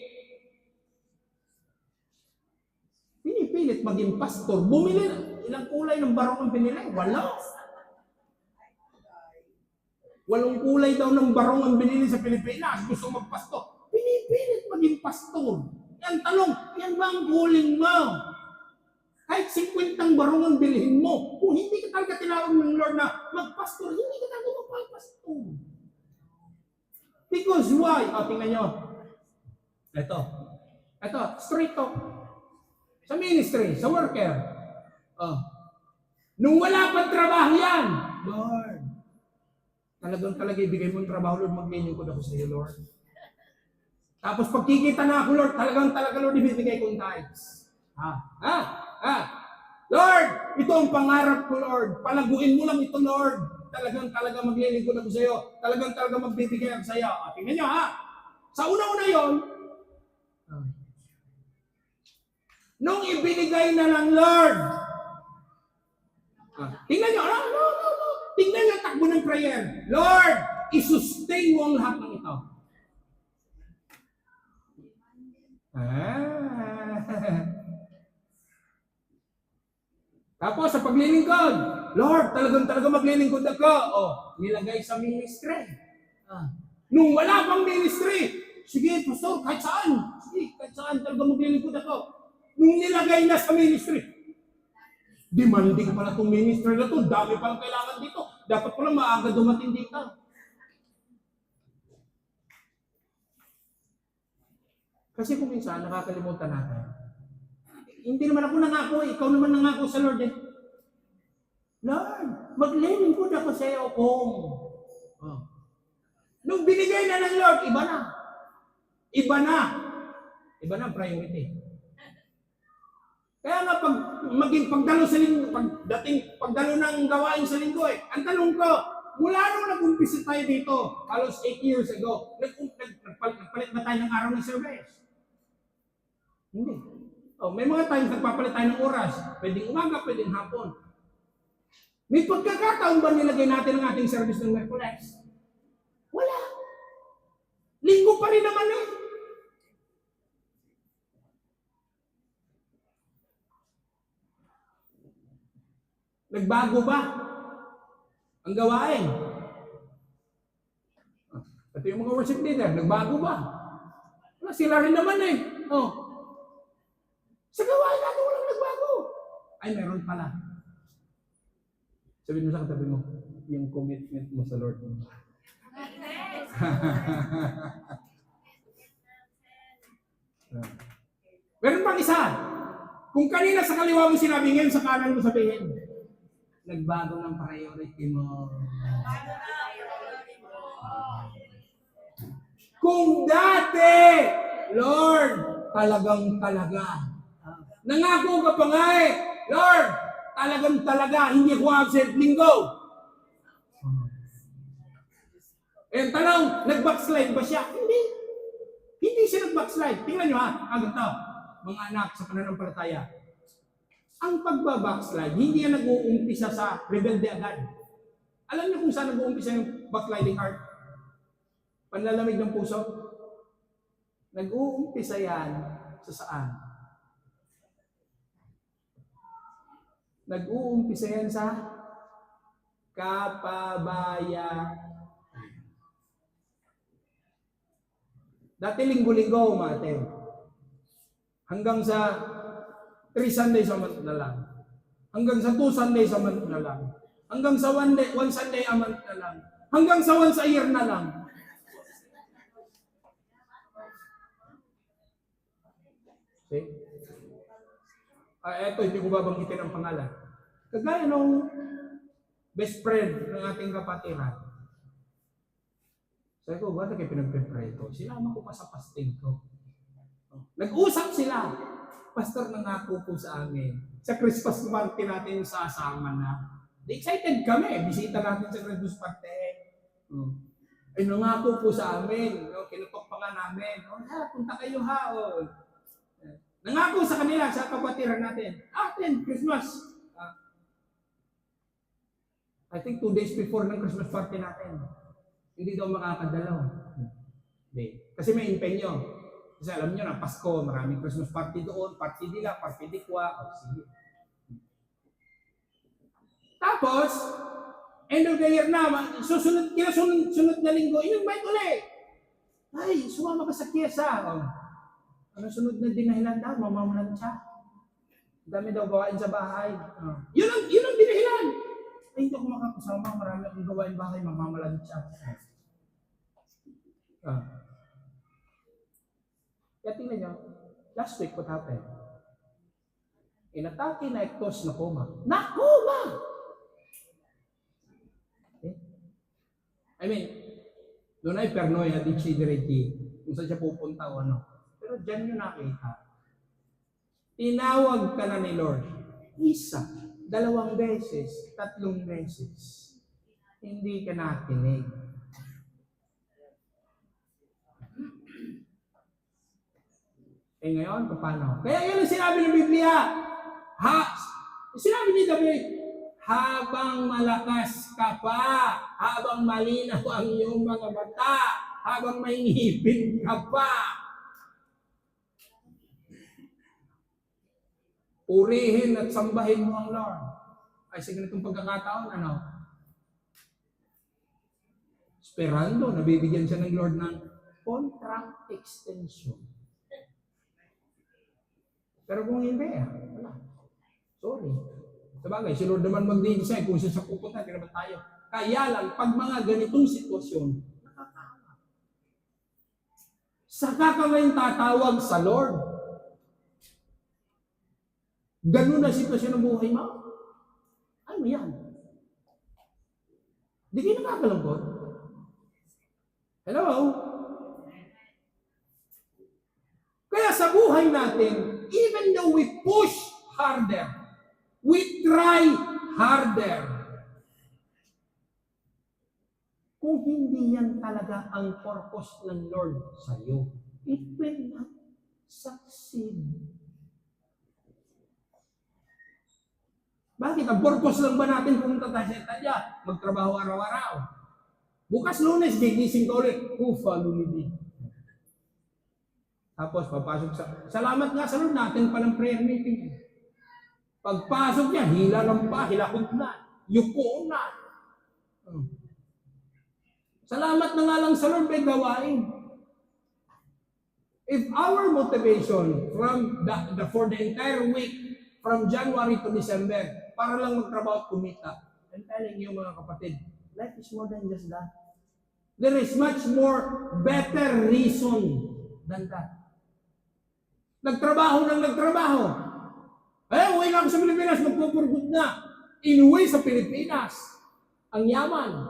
Pinipilit maging pastor. Bumili na. Ilang kulay ng barong ang pinili? Wala. Walong kulay daw ng barong ang binili sa Pilipinas. Gusto magpastor. Pinipilit maging pastor. Yan tanong, yan ba ang calling mo? Kahit 50 barong ang bilhin mo, kung hindi ka talaga tinawag ng Lord na magpastor, hindi ka talaga magpapastor. Because why? Tingnan nyo. Ito, straight talk. Sa ministry, sa worker. Nung wala pang trabaho yan, Lord, talaga ibigay mo yung trabaho, Lord, maglilingkod ako sa iyo, Lord. Tapos pagkikita na ako, Lord, talaga, Lord, ibibigay kong tithes. Lord, ito ang pangarap ko, Lord. Palaguin mo lang ito, Lord. Talaga maglilingkod ako sa iyo. Talaga magbibigay ako sa iyo. Tingnan nyo, Sa una-una yon, nung ibinigay na ng Lord, tingnan nyo, no. Tingnan nyo takbo ng prayer. Lord, isustain mo ang lahat ng ito. Tapos sa paglilingkod, Lord, talaga maglilingkod ako. Nilagay sa ministry. Nung wala pang ministry, sige, pastor, kahit saan talaga maglilingkod ako. Nung nilagay na sa ministry, demanding pala itong ministry na ito, dami palang kailangan dito. Dapat pala maaga dumating dito. Kasi kung minsan, nakakalimutan natin. Hindi naman ako nangako, ikaw naman nangako sa Lord Lord, maglilingkod ako sa iyo kung. Nung binigay na ng Lord, iba na. Iba na ang priority. Kaya nga pagdalo sa linggo, pagdalo ng gawain sa linggo ang tanong ko, mula nung nag-umpisa tayo dito, halos 8 years ago, nagpalit na tayo ng araw ng service. Hindi. May mga times nagpapalit tayo ng oras. Pwedeng umaga, pwedeng hapon. May pagkakataon ba nilagay natin ang ating service ng Merkules? Wala. Linggo pa rin naman Nagbago ba ang gawain? Ito yung mga worship leader, nagbago ba? Wala, sila rin naman eh. Oh. Sa gawain natin walang nagbago. Ay, meron pala. Sabihin mo sa katabi mo, yung commitment mo sa Lord. Meron pang isa. Kung kanina sa kaliwa mo sinabi, ngayon sa kanan mo sabihin, nagbago ng priority mo. Kung dati, Lord, talagang talaga. Nangako ka pa nga eh, Lord, talagang talaga, hindi ko absent linggo. Eh, tanong, nag-backslide ba siya? Hindi. Hindi siya nag-backslide. Tingnan nyo ha, ganito, mga anak sa pananampalataya. Ang pagbabackslide, hindi yan nag-uumpisa sa rebelde agad. Alam niyo kung saan nag-uumpisa yung backsliding heart? Panlalamig ng puso? Nag-uumpisa yan sa saan? Nag-uumpisa yan sa kapabayan. Dati linggo-linggo umaten. Hanggang sa 3 Sundays a month na lang. Hanggang sa 2 Sundays a month na lang. Hanggang sa 1 Sunday a month na lang. Hanggang sa once a year na lang. Okay? Eto, hindi ko babanggitin ang pangalan. Kagaya nung best friend ng ating kapatiran. Sabi ko, ba't kayo pinagpe-pray ko? Sinama ko pa sa pasting ko. Nag-usap sila. Pastor, nangako po sa amin. Sa Christmas party natin sasama na. Excited kami. Bisita natin sa Christmas party. Ay, nangako po sa amin. Kinutok pa nga namin. Punta kayo ha. Nangako sa kanila, sa kapatiran natin. Atin, Christmas. I think 2 days before ng Christmas party natin. Hindi daw makakadalaw. Hindi. Kasi may impenyo. Kasi alam nyo na, Pasko, maraming Christmas party doon, party nila, party di kwa, sige. Tapos, end of the year na, sunod na linggo, in-invite ulit. Ay, sumama ka sa kyesa. Ano sunod na dinahilan daw, mamamalan siya. Dami daw gawain sa bahay. Yun ang dinahilan. Ay, hindi ako makakasama, marami akong gawain bahay, mamamalan siya. Kaya tingnan nyo, last week what happened? Inatake na ektos na koma. Nakoma! Okay? I mean, doon ay pernoya, di chidiriti, kung saan siya pupunta o ano. Pero dyan nyo nakita. Tinawag ka na ni Lord. 1, 2 beses, 3 beses. Hindi ka nakinig. Eh ngayon, paano? Kaya yun ang sinabi ng Biblia. Sinabi ni David, habang malakas ka pa, habang malinaw ang iyong mga mata, habang may ngipin ka pa, purihin at sambahin mo ang Lord. Ay sa ganitong pagkakataon, ano? Esperando, nabibigyan siya ng Lord ng contract extension. Pero kung hindi, wala. Sorry. Sabagay, si Lord naman mag-design kung siya pupunta, hindi naman tayo. Kaya lang, pag mga ganitong sitwasyon, nakakawa. Saka ka ngayon tatawag sa Lord. Ganun na sitwasyon ng buhay mo. Ano yan? Di kayo nakakalangkot? Hello? Kaya sa buhay natin, even though we push harder, we try harder, kung hindi yan talaga ang purpose ng Lord sa iyo, it will not succeed. Bakit? Ang purpose lang ba natin pumunta tayo sa Italia? Magtrabaho araw-araw. Bukas Lunes, gigising ka ulit. Ufa, lumidi. Tapos papasok sa... Salamat nga sa Lord natin palang prayer meeting. Pagpasok niya, hila ng pa, hilakot na, yuko na. Salamat na nga lang sa Lord may gawain. If our motivation for the entire week, from January to December, para lang magtrabaho at kumita, I'm telling you mga kapatid, life is more than just that. There is much more better reason than that. Nagtrabaho ng nagtrabaho. Uwi na ako sa Pilipinas, magpupurgod na. Inuwi sa Pilipinas. Ang yaman.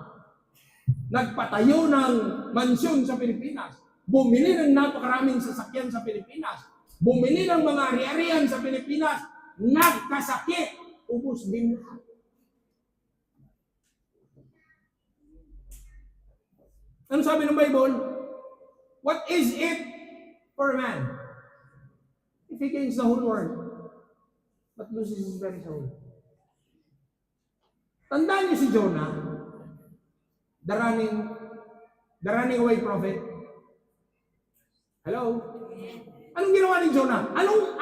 Nagpatayo ng mansyon sa Pilipinas. Bumili ng napakaraming sasakyan sa Pilipinas. Bumili ng mga ari-arian sa Pilipinas. Nagkasakit. Ubus din lahat. Ano sabi ng Bible? What is it for a man if he gains the whole world but loses his very soul? Tandaan niyo si Jonah, the running away prophet. Hello? Anong ginawa ni Jonah? Anong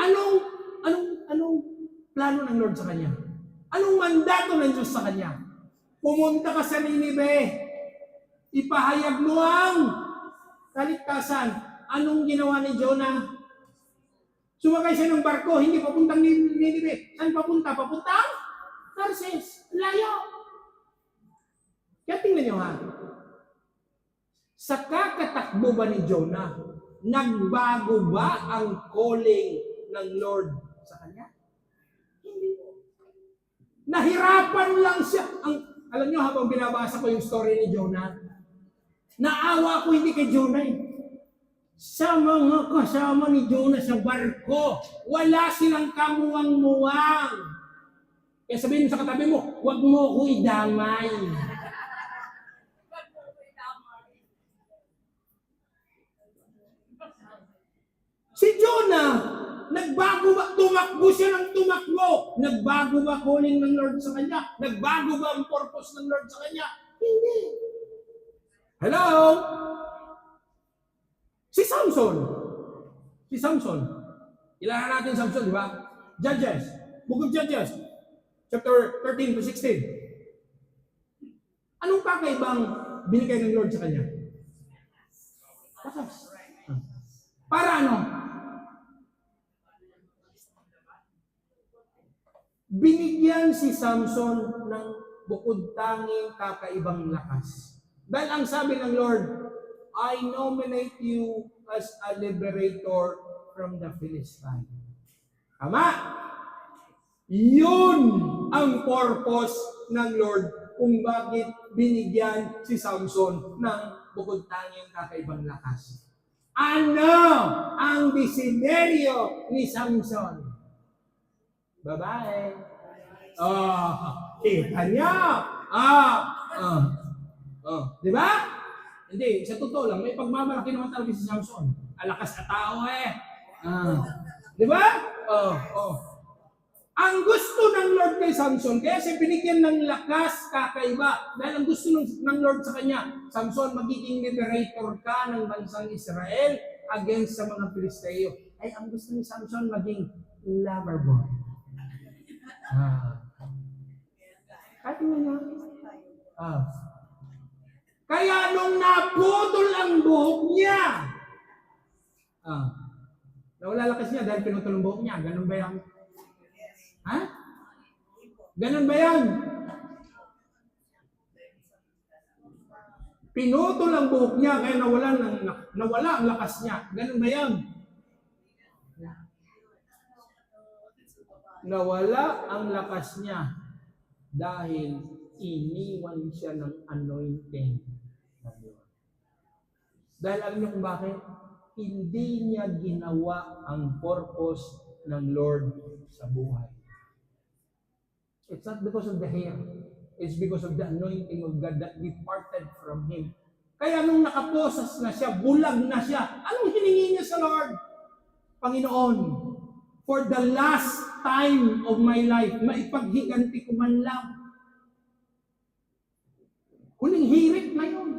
plano ng Lord sa kanya? Anong mandato ng Diyos sa kanya? Pumunta ka sa Ninive. Ipahayag mo ang kaligtasan. Anong ginawa ni Jonah? Sumakay siya ng barko, hindi papuntang Ninive. Saan papunta? Papuntang Tarsis. Layo. Kaya tingnan nyo ha. Sa kakatakbo ba ni Jonah, nagbago ba ang calling ng Lord sa kanya? Hindi. Nahirapan lang siya. Alam nyo, habang binabasa ko yung story ni Jonah, naawa ko hindi kay Jonah eh. Sa mga kasama ni Jonah sa barko, wala silang kamuwang-muwang. Kaya sabihin mo sa katabi mo, huwag mo ko idamay. Si Jonah, nagbago ba? Tumakbo siya ng tumakbo. Nagbago ba calling ng Lord sa kanya? Nagbago ba ang purpose ng Lord sa kanya? Hindi. Hello? Si Samson. Kailangan natin Samson, di ba? Judges. Book of Judges. Chapter 13 to 16. Anong kakaibang binigay ng Lord sa kanya? Lakas. Para ano? Binigyan si Samson ng bukod tanging kakaibang lakas. Dahil ang sabi ng Lord, I nominate you as a liberator from the Philistine. Tama? Yun ang purpose ng Lord kung bakit binigyan si Samson ng bukod tanging kakaibang lakas. Ano ang desideryo ni Samson? Babae. Kita niya. Di ba? Hindi, sa totoo lang, may pagmamalaki naman talaga si Samson. Alakas na tao eh. Di ba? Ang gusto ng Lord kay Samson, kaya siya binigyan ng lakas kakaiba. Dahil ang gusto ng Lord sa kanya, Samson, magiging liberator ka ng bansang Israel against sa mga Pilisteo. Ay, ang gusto ni Samson, maging lover boy. At nga. Kaya nung naputol ang buhok niya, nawala lakas niya dahil pinutol ang buhok niya. Ganun ba yan? Ha? Ganun ba yan? Pinutol ang buhok niya kaya nawala ang lakas niya. Ganun ba yan? Nawala ang lakas niya dahil iniwan siya ng anointing. Dahil alam niyo kung bakit? Hindi niya ginawa ang purpose ng Lord sa buhay. It's not because of the hair. It's because of the anointing of God that departed from Him. Kaya nung nakaposas na siya, bulag na siya, anong hiningi niya sa Lord? Panginoon, for the last time of my life, maipaghiganti ko man lang. Huling hirit na yun.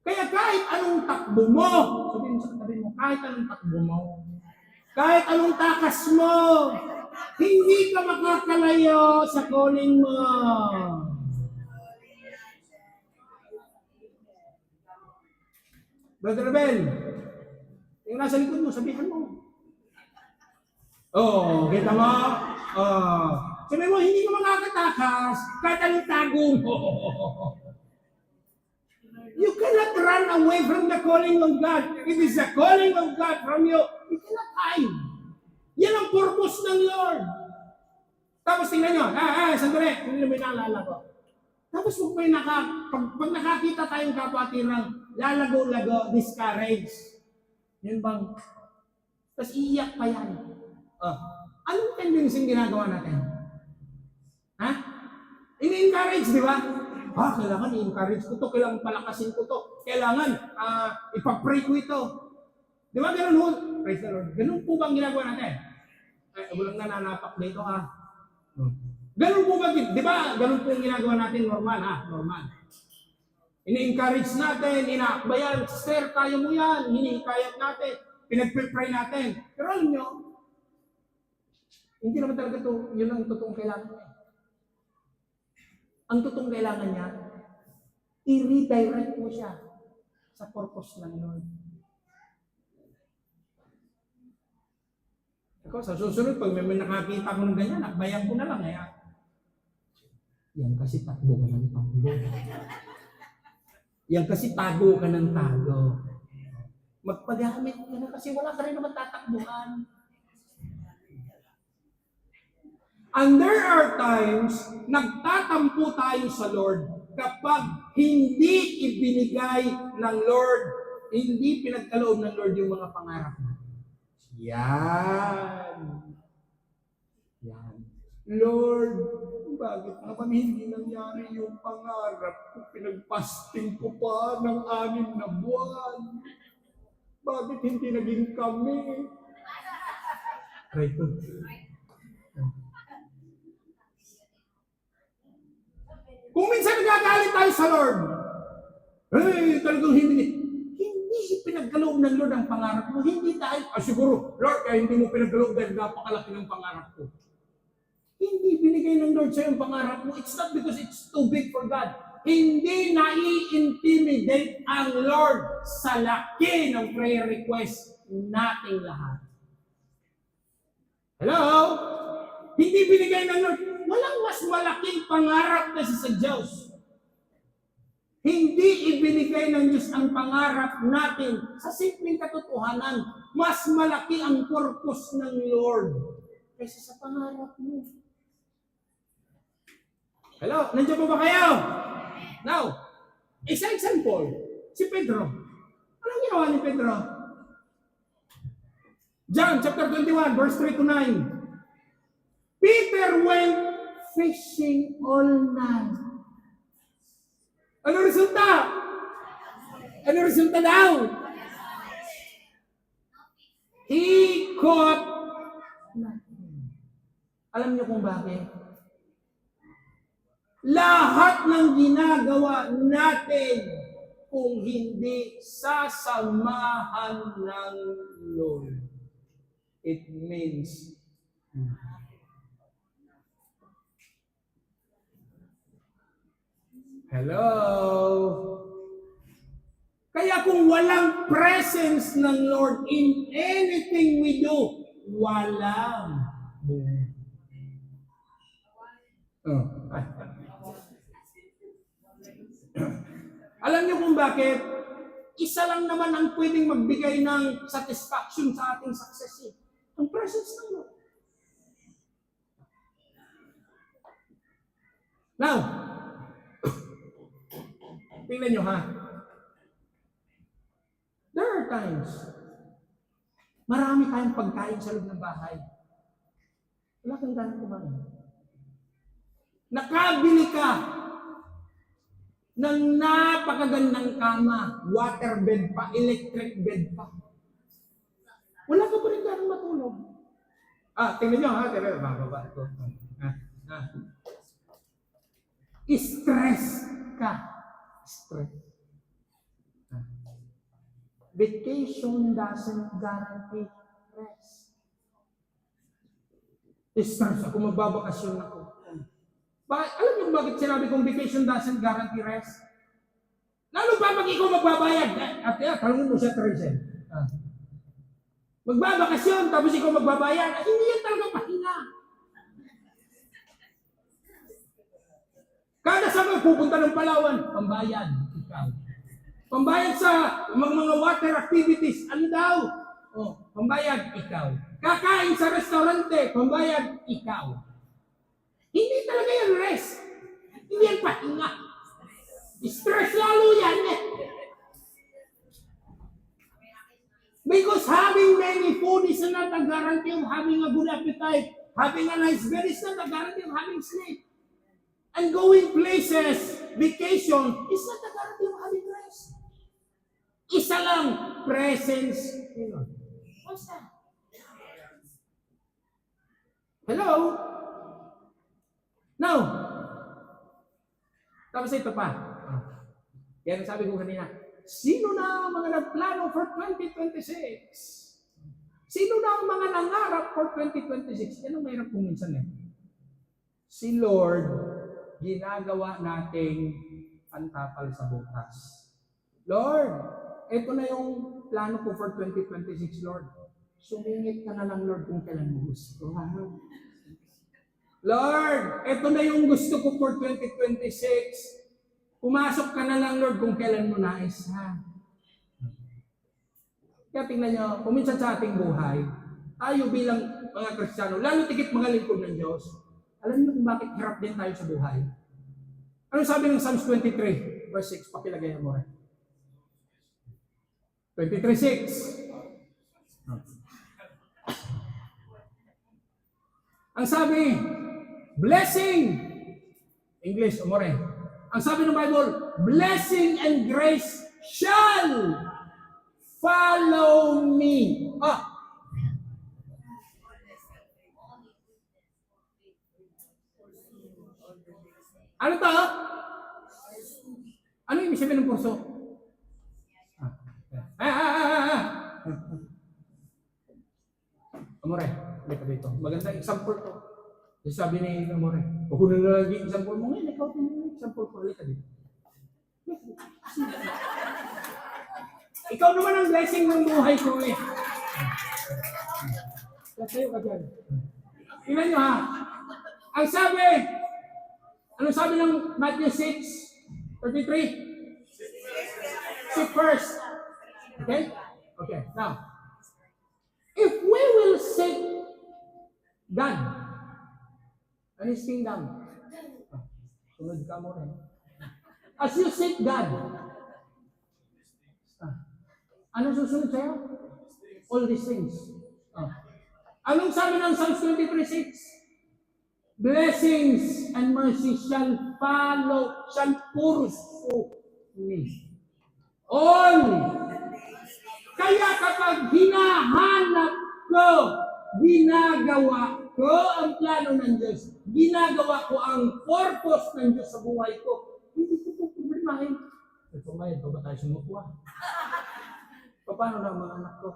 Kaya kahit anong takbo mo, sabihin sa katabi mo, kahit anong takbo mo, Kahit anong takas mo, hindi ka makakalayo sa calling mo. Brother Ben, yung nasa likod mo, sabihan mo. Oh, kita mo? Oh. Sabi mo, hindi ka makakatakas kahit anong tago mo. You cannot run away from the calling of God. It is the calling of God from you. You cannot hide. Yan ang purpose ng Lord. Tapos tingnan nyo, sandali, hindi naman naalala ko. Tapos pag nakakita tayong kapatiran, lalago-lago, discourage. Yun bang, tapos iiyak pa yan. Anong tendency ginagawa natin? Ha? Ini-encourage, di ba? Kailangan i-encourage ko to, kailangan palakasin ko to, kailangan ipag-pray ko ito. Di ba ganun ho? Praise the Lord. Ganun po bang ginagawa natin? Walang nananapak dito ha. Ganun po ba, di ba? Ganun po yung ginagawa natin, normal ha? Normal. Ini-encourage natin, inaakbayan, sister, kaya mo yan, hinihikayat natin, pinag-pray natin. Pero alam nyo, hindi naman talaga to, yun ang totoong kailangan niya. Ang totoong kailangan niya, i-redirect mo siya sa purpose ng Lord. Ako, sa susunod, pag may nakakita ko ng ganyan, nakbayan ko na lang. Yan kasi takbo ka ng takbo. Yan kasi tago ka ng tago. Magpagamit ka na kasi wala ka rin naman tatakbuhan. And there are times, nagtatampo tayo sa Lord kapag hindi ibinigay ng Lord, hindi pinagkaloob ng Lord yung mga pangarap natin. Yan. Lord, bakit naman hindi nangyari yung pangarap ko? Pinagpasting ko pa ng 6 na buwan. Bakit hindi naging kami? Right po. Kung minsan nagagalit tayo sa Lord, talagang hindi ipinagkaloob ng Lord ang pangarap mo. Hindi dahil, siguro, Lord, kaya hindi mo pinagkaloob dahil napakalaki ng pangarap ko. Hindi binigay ng Lord sa'yo ang pangarap mo. It's not because it's too big for God. Hindi nai-intimidate ang Lord sa laki ng prayer request nating lahat. Hello? Hindi binigay ng Lord. Walang mas malaking pangarap na sa Diyos. Hindi ibinigay ng Diyos ang pangarap natin sa simpleng katotohanan. Mas malaki ang purpose ng Lord kaysa sa pangarap mo. Hello? Nandiyan po ba kayo? Now, isang example, si Pedro. Anong ginawa ni Pedro? John chapter 21, verse 3 to 9. Peter went fishing all night. Ano resulta? Ano resulta daw? He caught nothing. Alam niyo kung bakit? Lahat ng ginagawa natin kung hindi sasamahan ng Lord, it means hello? Kaya kung walang presence ng Lord in anything we do, walang Alam niyo kung bakit? Isa lang naman ang pwedeng magbigay ng satisfaction sa ating success. Ang presence ng Lord. Now, tingnan nyo ha. There are times, marami tayong pagkain sa loob ng bahay. Wala kang ganang kumain. Nakabili ka ng napakagandang kama, waterbed pa, electric bed pa. Wala ka pa rin ganang matulog. Tingnan nyo ha, bababa ito. Stress ka. Stress. Vacation doesn't guarantee rest. Stress ako, magbabakasyon ako. Alam niyo bakit sinabi kong vacation doesn't guarantee rest? Lalo pa pag ikaw magbabayad. At tanongin mo siya, Teresa. Magbabakasyon, tapos ikaw magbabayad. Hindi yan talaga pahinga. Kada sa pupunta ng Palawan, pambayad, ikaw. Pambayad sa mga water activities, ano daw? Pambayad, ikaw. Kakain sa restaurante, pambayad, ikaw. Hindi talaga yan rest. Hindi yan pahinga. Stress lalo yan eh. Because having many food is not a guarantee of having a good appetite. Having a nice bed is not a guarantee of having sleep. And going places, vacation, is not a guarantee of having rest. Isa lang, presence. What's that? Hello? Now, tapos ito pa. Yan ang sabi ko kanina. Sino na ang mga nagplano for 2026? Sino na ang mga nangarap for 2026? Yan ang mayroon kong minsan eh. Si Lord, ginagawa nating pantapal sa butas. Lord, ito na yung plano ko for 2026, Lord. Sumingit ka na lang, Lord, kung kailan mo gusto. Lord, ito na yung gusto ko for 2026. Pumasok ka na lang, Lord, kung kailan mo nais, ha? Kaya tingnan nyo, kuminsan sa ating buhay, tayo bilang mga Kristiyano, lalo tigit mga lingkod ng Diyos, alam niyo kung bakit hirap din tayo sa buhay? Ano sabi ng Psalms 23, verse 6? Pakilagay mo rin. 23:6. Ang sabi, blessing. English, umore. Ang sabi ng Bible, blessing and grace shall follow me. Ano to? Ano yung sabihin ng kurso? Amore, halika dito. Magandang example to. Sabi ni Amore, huwag ko na nalagay example mo ngayon. Ikaw din yung example ko. Halika dito. Ikaw naman ang blessing ng buhay ko eh. Tayo ka dyan. Tingnan nyo ha. Ang sabi, ano sabi ng Matthew 6:33? Seek first. Okay? Okay, now, if we will seek God and His kingdom, sunod ka mo rin. As you seek God, ano susunod sa'yo? All these things. Anong sabi ng Psalms 23:6? Blessings and mercy shall follow, shall pursue me. All. Kaya kapag hinahanap ko, ginagawa ko ang plano ng Diyos, ginagawa ko ang purpose ng Diyos sa buhay ko, hindi ko po problemahin. Ito ngayon, ito ba tayo sumukuha? Paano na ang mga anak ko?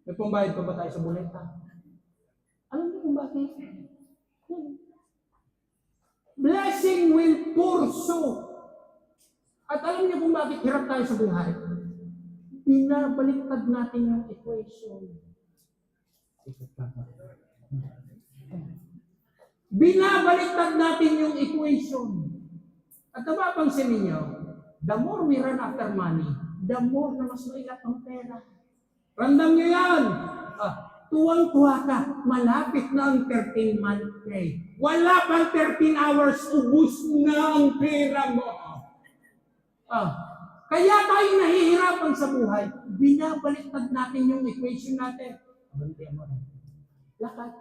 May pambayad pa ba tayo sa buleta? Alam niyo kung bakit? Blessing will pursue. At alam niyo kung bakit hirap tayo sa buhay? Binabaliktad natin yung equation. Binabaliktad natin yung equation. At napapansin ninyo, the more we run after money, the more na mas mailat ang pera. Randam nyo yan. Tuwang-tuwa ka, malapit na ang 13-month pay. Wala pang 13 hours, ubus na ang pera mo. Kaya tayo nahihirapan sa buhay. Binabaliktad natin yung equation natin. Bantiyan mo rin. Lakad.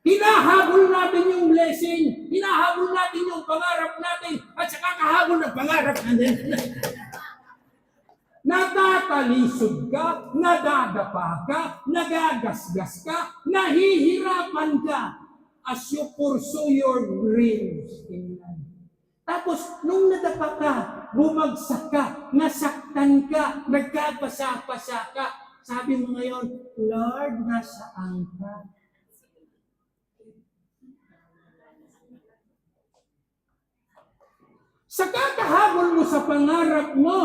Hinahabol natin yung blessing. Hinahabol natin yung pangarap natin. At saka kahabol ng pangarap natin. Natatalisod ka, nadadapa ka, nagagasgas ka, nahihirapan ka as you pursue your dreams in life. Tapos, nung nadapa ka, bumagsak ka, nasaktan ka, nagkapasa-pasa ka, sabi mo ngayon, Lord, nasaan ka? Sa kakahabol mo sa pangarap mo,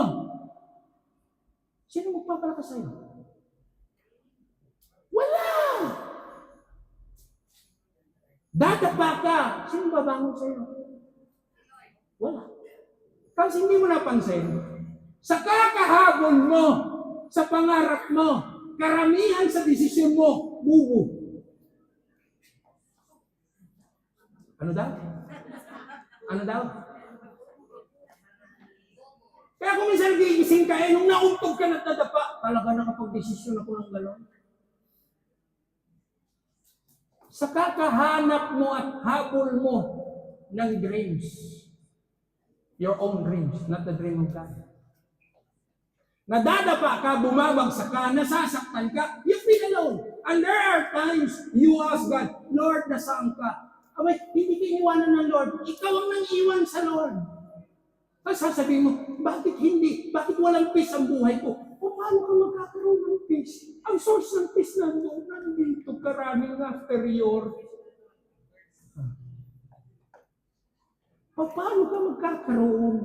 sino magpapalakas sa'yo? Wala! Dadapa ka, sino babangon sa'yo? Wala. Kasi hindi mo napansin, sa kakahabol mo, sa pangarap mo, karamihan sa desisyon mo, bubo. Ano daw? Ano daw? Kaya kung minsan gigising ka, nung nauntog ka na tadapa, talaga nakapag-desisyon ako ng gano'n. Sa kakahanap mo at habol mo ng dreams, your own dreams, not the dream of God. Nadadapa ka, bumabagsak ka, nasasaktan ka, you feel alone. And there are times you ask God, Lord, nasaan ka? Abay, hindi ka iniwanan ng Lord. Ikaw ang nang-iwan sa Lord. Tapos sasabihin mo, bakit hindi? Bakit walang peace ang buhay ko? O paano ka magkakaroon ng peace? Ang source ng peace nandito, karaming afterior. Paano ka magkakaroon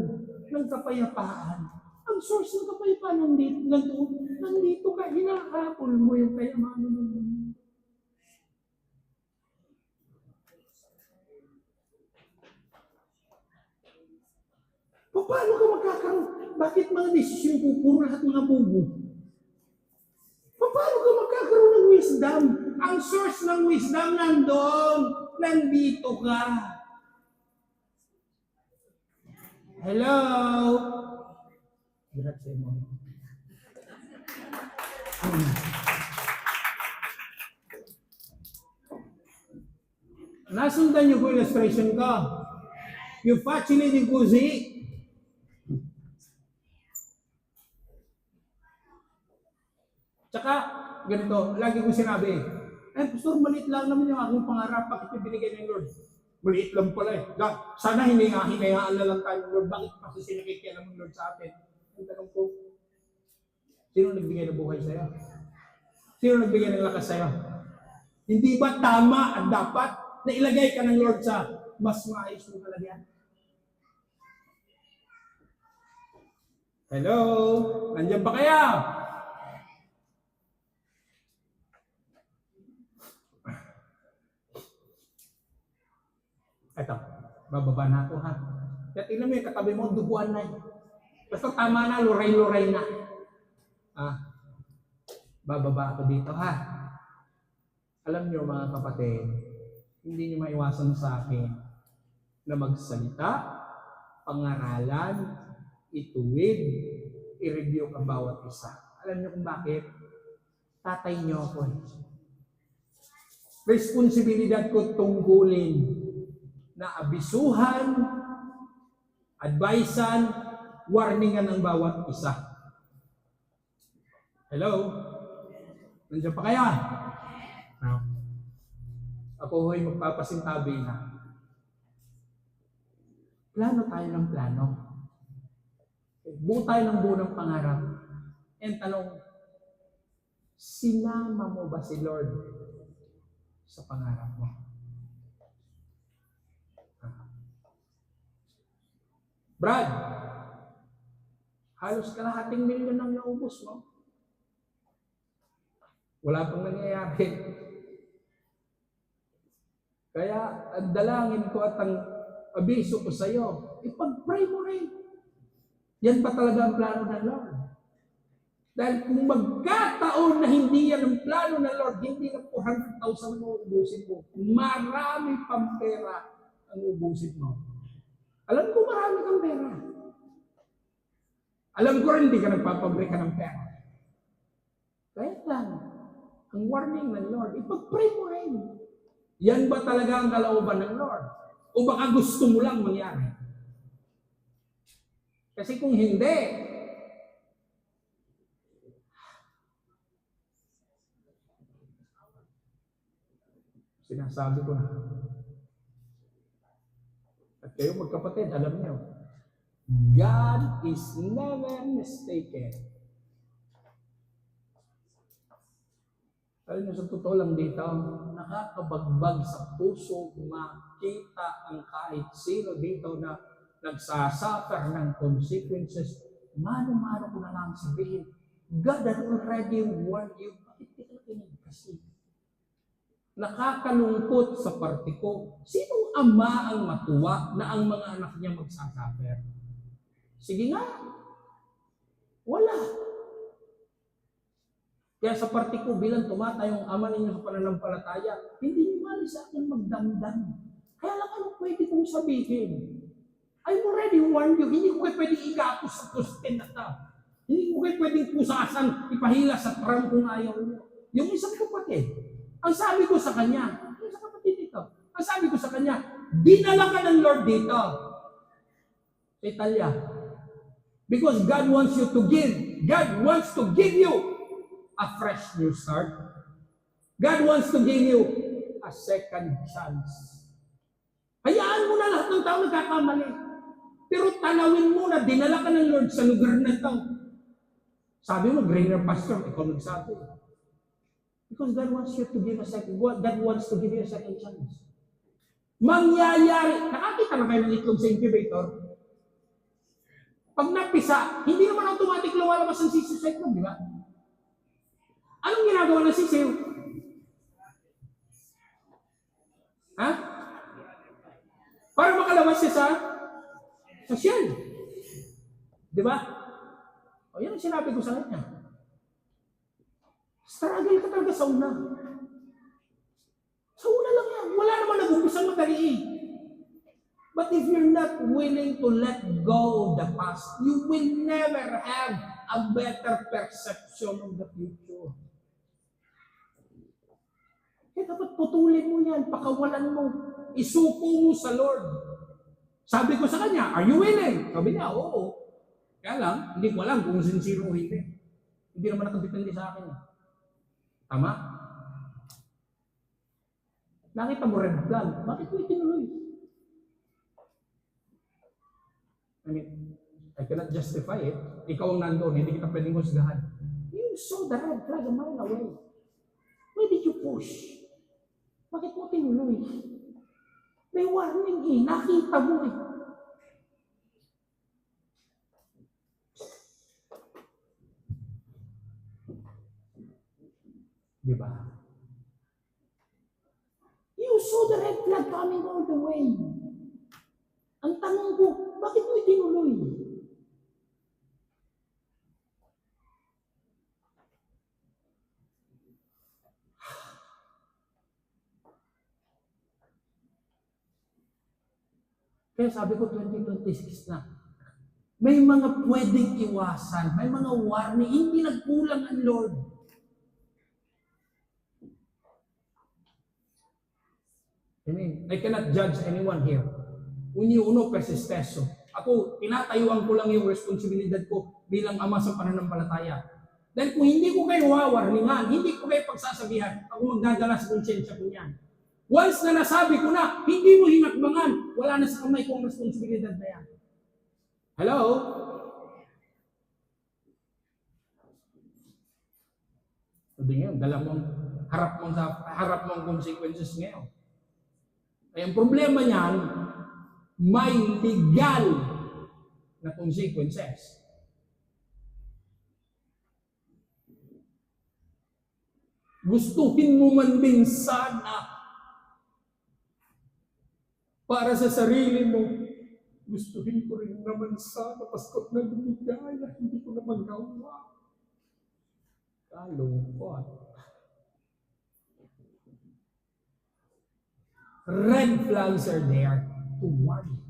ng kapayapaan? Ang source ng kapayapaan nandito ka, hinahapol mo yung kayamanan ng mundo. Paano ka magkakaroon? Bakit mga desisyon ko, puro lahat mga bubo? Paano ka magkakaroon ng wisdom? Ang source ng wisdom nandoon. Nandito ka. Hello? Grazie mo. Nasundan niyo po illustration ko. Yung facile di così. Tsaka, ganito, lagi ko sinabi, Pastor, maliit lang naman yung aking pangarap, bakit binigay ng Lord? Maliit lang pala eh. Sana hinayaan na lang tayo ng Lord, bakit pa sinakikialam ng Lord sa atin? Ang tanong ko, sino nagbigay ng buhay sa'yo? Sino nagbigay ng lakas sa'yo? Hindi ba tama at dapat na ilagay ka ng Lord sa mas maayos mong kalagyan? Hello? Nandiyan ba kaya? Ito, bababa na ito ha. Kaya tingnan mo yung katabi mo, duguan na yun. Basta tama na, luray-luray na. Bababa ako dito ha. Alam niyo mga kapatid, hindi niyo maiwasan sa akin na magsalita, pangaralan, ituwid, i-review ang bawat isa. Alam niyo kung bakit? Tatay niyo ako. Responsibilidad ko tungkulin na abisuhan, advisean, warningan ang bawat isa. Hello? Nandiyan pa kaya? No. Ako ho'y magpapasintabi na. Plano tayo ng plano. Buo tayo ng buo ng pangarap. And tanong, sinama mo ba si Lord sa pangarap mo? Brad, halos kalahating milyon ang naubos mo. Wala pang nangyayari. Kaya ang dalangin ko at ang abiso ko sa iyo, ipag-pray mo rin. Yan ba talaga ang plano ng Lord? Dahil kung magkataon na hindi yan ang plano ng Lord, hindi na 400,000 mo ubusin mo. Marami pang pera ang ubusin mo. Alam ko marami kang pera. Alam ko rin hindi ka nagpapabrika ng pera. Kaya lang, ang warning ng Lord, ipag-pray mo rin. Yan ba talaga ang kalooban ng Lord? O baka gusto mo lang mangyari? Kasi kung hindi, sinasabi ko na. At kayo magkapatid, alam niyo, God is never mistaken. Alam niyo, sa totoo lang dito, nakakabagbag sa puso makita ang kahit sino dito na nagsasuffer ng consequences, mano-mano ko na lang sabihin, God had already warned you. Bakit di ka nakinig kasi? Nakakalungkot sa parte ko. Sinong ama ang matuwa na ang mga anak niya magsasuffer? Sige nga. Wala. Kaya sa parte ko bilang tumatayong ama ninyo sa pananampalataya, hindi niyo mali sa akin magdamdam. Kaya lang ano pwede kong sabihin? I've already warned you. Hindi ko kayo pwedeng ikapos sa kustin na ta. Hindi ko kayo pwedeng pusasan, ipahila sa tram kung ayaw niyo. Yung isang kapatid, ang sabi ko sa kanya, yung isang kapatid dito, ang sabi ko sa kanya, dinala ka ng Lord dito. Sa Italia. Because God wants you to give. God wants to give you a fresh new start. God wants to give you a second chance. Hayaan mo na lahat ng tao nagkakamali. Pero tanawin mo na dinala ka ng Lord sa lugar na ito. Sabi mo, greater pastor, ikaw nagsabi. Because God wants you to give a second, God wants to give you a second chance. Mangyayari, nakakita na kayo ng itlog sa incubator? Pag napisa, hindi naman automatic lumalabas ang sisiw sa itlog, di ba? Anong ginagawa ng sisiw? Ha? Para makalabas siya sa shell. Di ba? O yan ang sinabi ko sa kanya. Struggle ka talaga sa una. Sa una lang yan. Wala naman nag-umpisang madali eh. But if you're not willing to let go of the past, you will never have a better perception of the future. Kaya dapat putulin mo yan, pakawalan mo, isuko mo sa Lord. Sabi ko sa kanya, are you willing? Sabi niya, oo. Kaya lang, hindi ko alam kung sincere o hindi. Hindi naman nakadepende sa akin. Tama? Nakita mo red flag, bakit mo itinuloy? I mean, I cannot justify it. Ikaw ang nandoon, hindi kita pwedeng husgahan. You saw the red flag a mile away. Why did you push? Bakit mo tinuloy? May warning eh, nakita mo eh. Diba? You saw the red flag coming all the way. Ang tanong ko, bakit mo itinuloy? Kaya sabi ko, 2026 na. May mga pwedeng iwasan, may mga warning, hindi nagkulang ang Lord. Amen. I cannot judge anyone here. Uni-uno persisteso. Ako, tinatayuan ko lang yung responsibilidad ko bilang ama sa pananampalataya. Dahil kung hindi ko kayo wawarningan, hindi ko kayo pagsasabihan, ako magdadala sa konsensya ko niyan. Once na nasabi ko na, hindi mo hinakbangan, wala na sa kamay ko ang responsibilidad na yan. Hello? Sabi ngayon, harap mong consequences ngayon. Ay, ang problema niyan, may legal na consequences. Gustuhin mo man din sana para sa sarili mo, gustuhin ko rin naman sana paskot na lumigaya, hindi ko na magawa. Kalungkot. Red flags are there to warn you.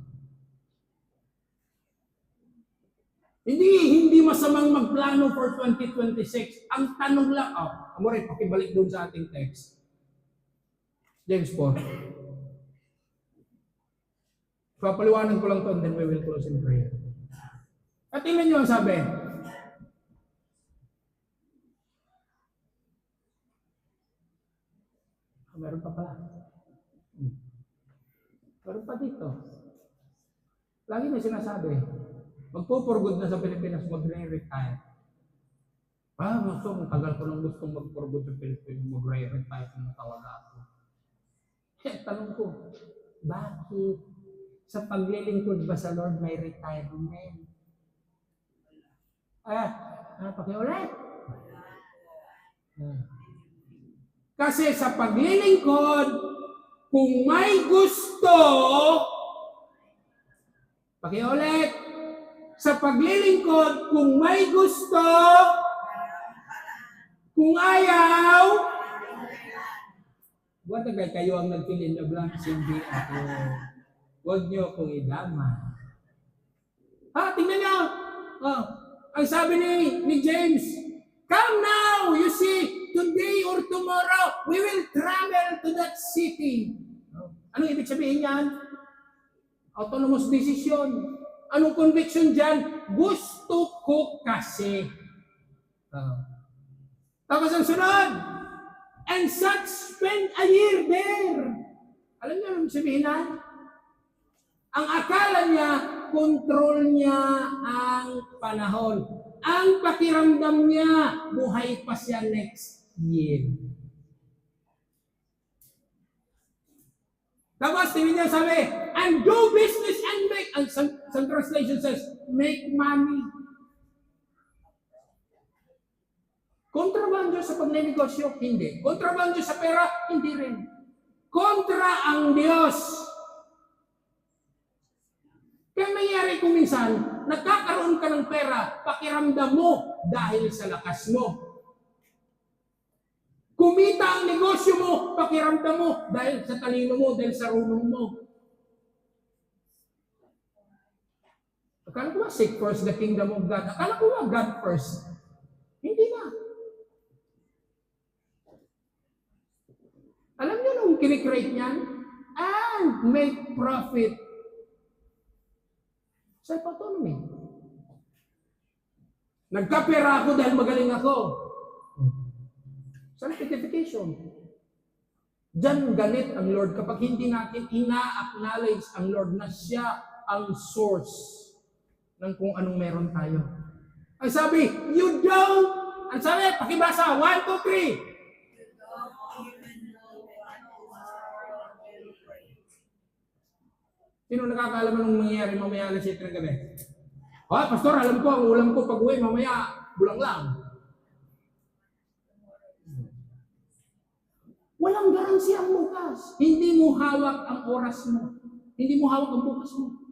Hindi masamang magplano for 2026. Ang tanong lang, amore, pakibalik doon sa ating text. James 4. Papaliwanan ko lang to and then we will close in prayer. At tingnan nyo ang sabi. Meron pa pala. Meron pa dito. Lagi may sinasabi, magpo-forgood na sa Pilipinas, mag-re-retire. Gusto, tagal ko nang gustong mag-forgood sa Pilipinas, mag-re-retire na talaga ako. Tanong ko, bakit? Sa paglilingkod ba sa Lord may retirement? Pakiulit. Kasi sa paglilingkod, kung may gusto, pakiulit, sa paglilingkod, kung may gusto, kung ayaw, huwag na kayo ang nag-fill in the blanks, hindi ako. Huwag niyo akong idama. Tingnan niyo. Ang sabi ni James, come now, you see, today or tomorrow, we will travel to that city. Anong ibig sabihin yan? Autonomous decision. Anong conviction dyan? Gusto ko kasi. Tapos ang sunod, and such spend a year there. Alam niyo anong sabihin na? Ang akala niya, control niya ang panahon. Ang pakiramdam niya, buhay pa siya next year. Tapos, tingin niya sabi, and do business and make, and some translation says, make money. Kontrabando sa pagnenegosyo? Hindi. Kontrabando sa pera? Hindi rin. Kontra ang Diyos. Kaya nangyari kung minsan, nagkakaroon ka ng pera, pakiramdam mo dahil sa lakas mo. Kumita ang negosyo mo, pakiramdam mo dahil sa talino mo, dahil sa runong mo. Akala ko ba seek first the kingdom of God? Akala ko ba God first? Hindi na. Alam niyo nung kinikreate niyan? And make profit. Self-autonomy. Nagkapera ako dahil magaling ako. Sanctification. Diyan ganit ang Lord kapag hindi natin ina-acknowledge ang Lord na siya ang source ng kung anong meron tayo. Ang sabi, you don't, ang sabi, pakibasa, 1, 2, 3. Sino nakakaalam anong mangyayari mamaya alas 7 ng gabi? Pastor, alam ko, ang ulam ko pag-uwi mamaya, bulang lang. Walang garansya ang bukas. Hindi mo hawak ang oras mo. Hindi mo hawak ang bukas mo.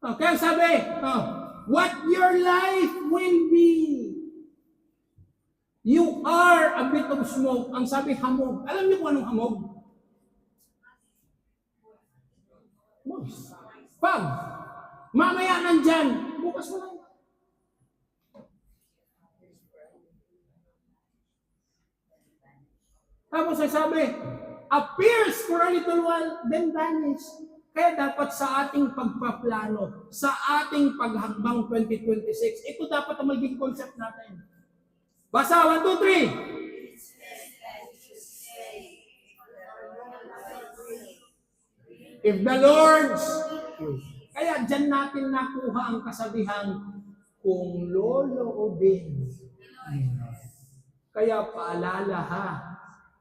Kaya sabi, what your life will be. You are a bit of smoke. Ang sabi, hamog. Alam niyo kung anong hamog? Pag mamaya nandyan, bukas mo lang. Tapos sabi, appears for a little while, then vanish. Kaya dapat sa ating pagpaplano, sa ating paghambang 2026, ito dapat ang magiging concept natin. Basa, 1, 2, 3. If the Lord's, kaya dyan natin nakuha ang kasabihan, kung loloobin. Kaya paalala ha,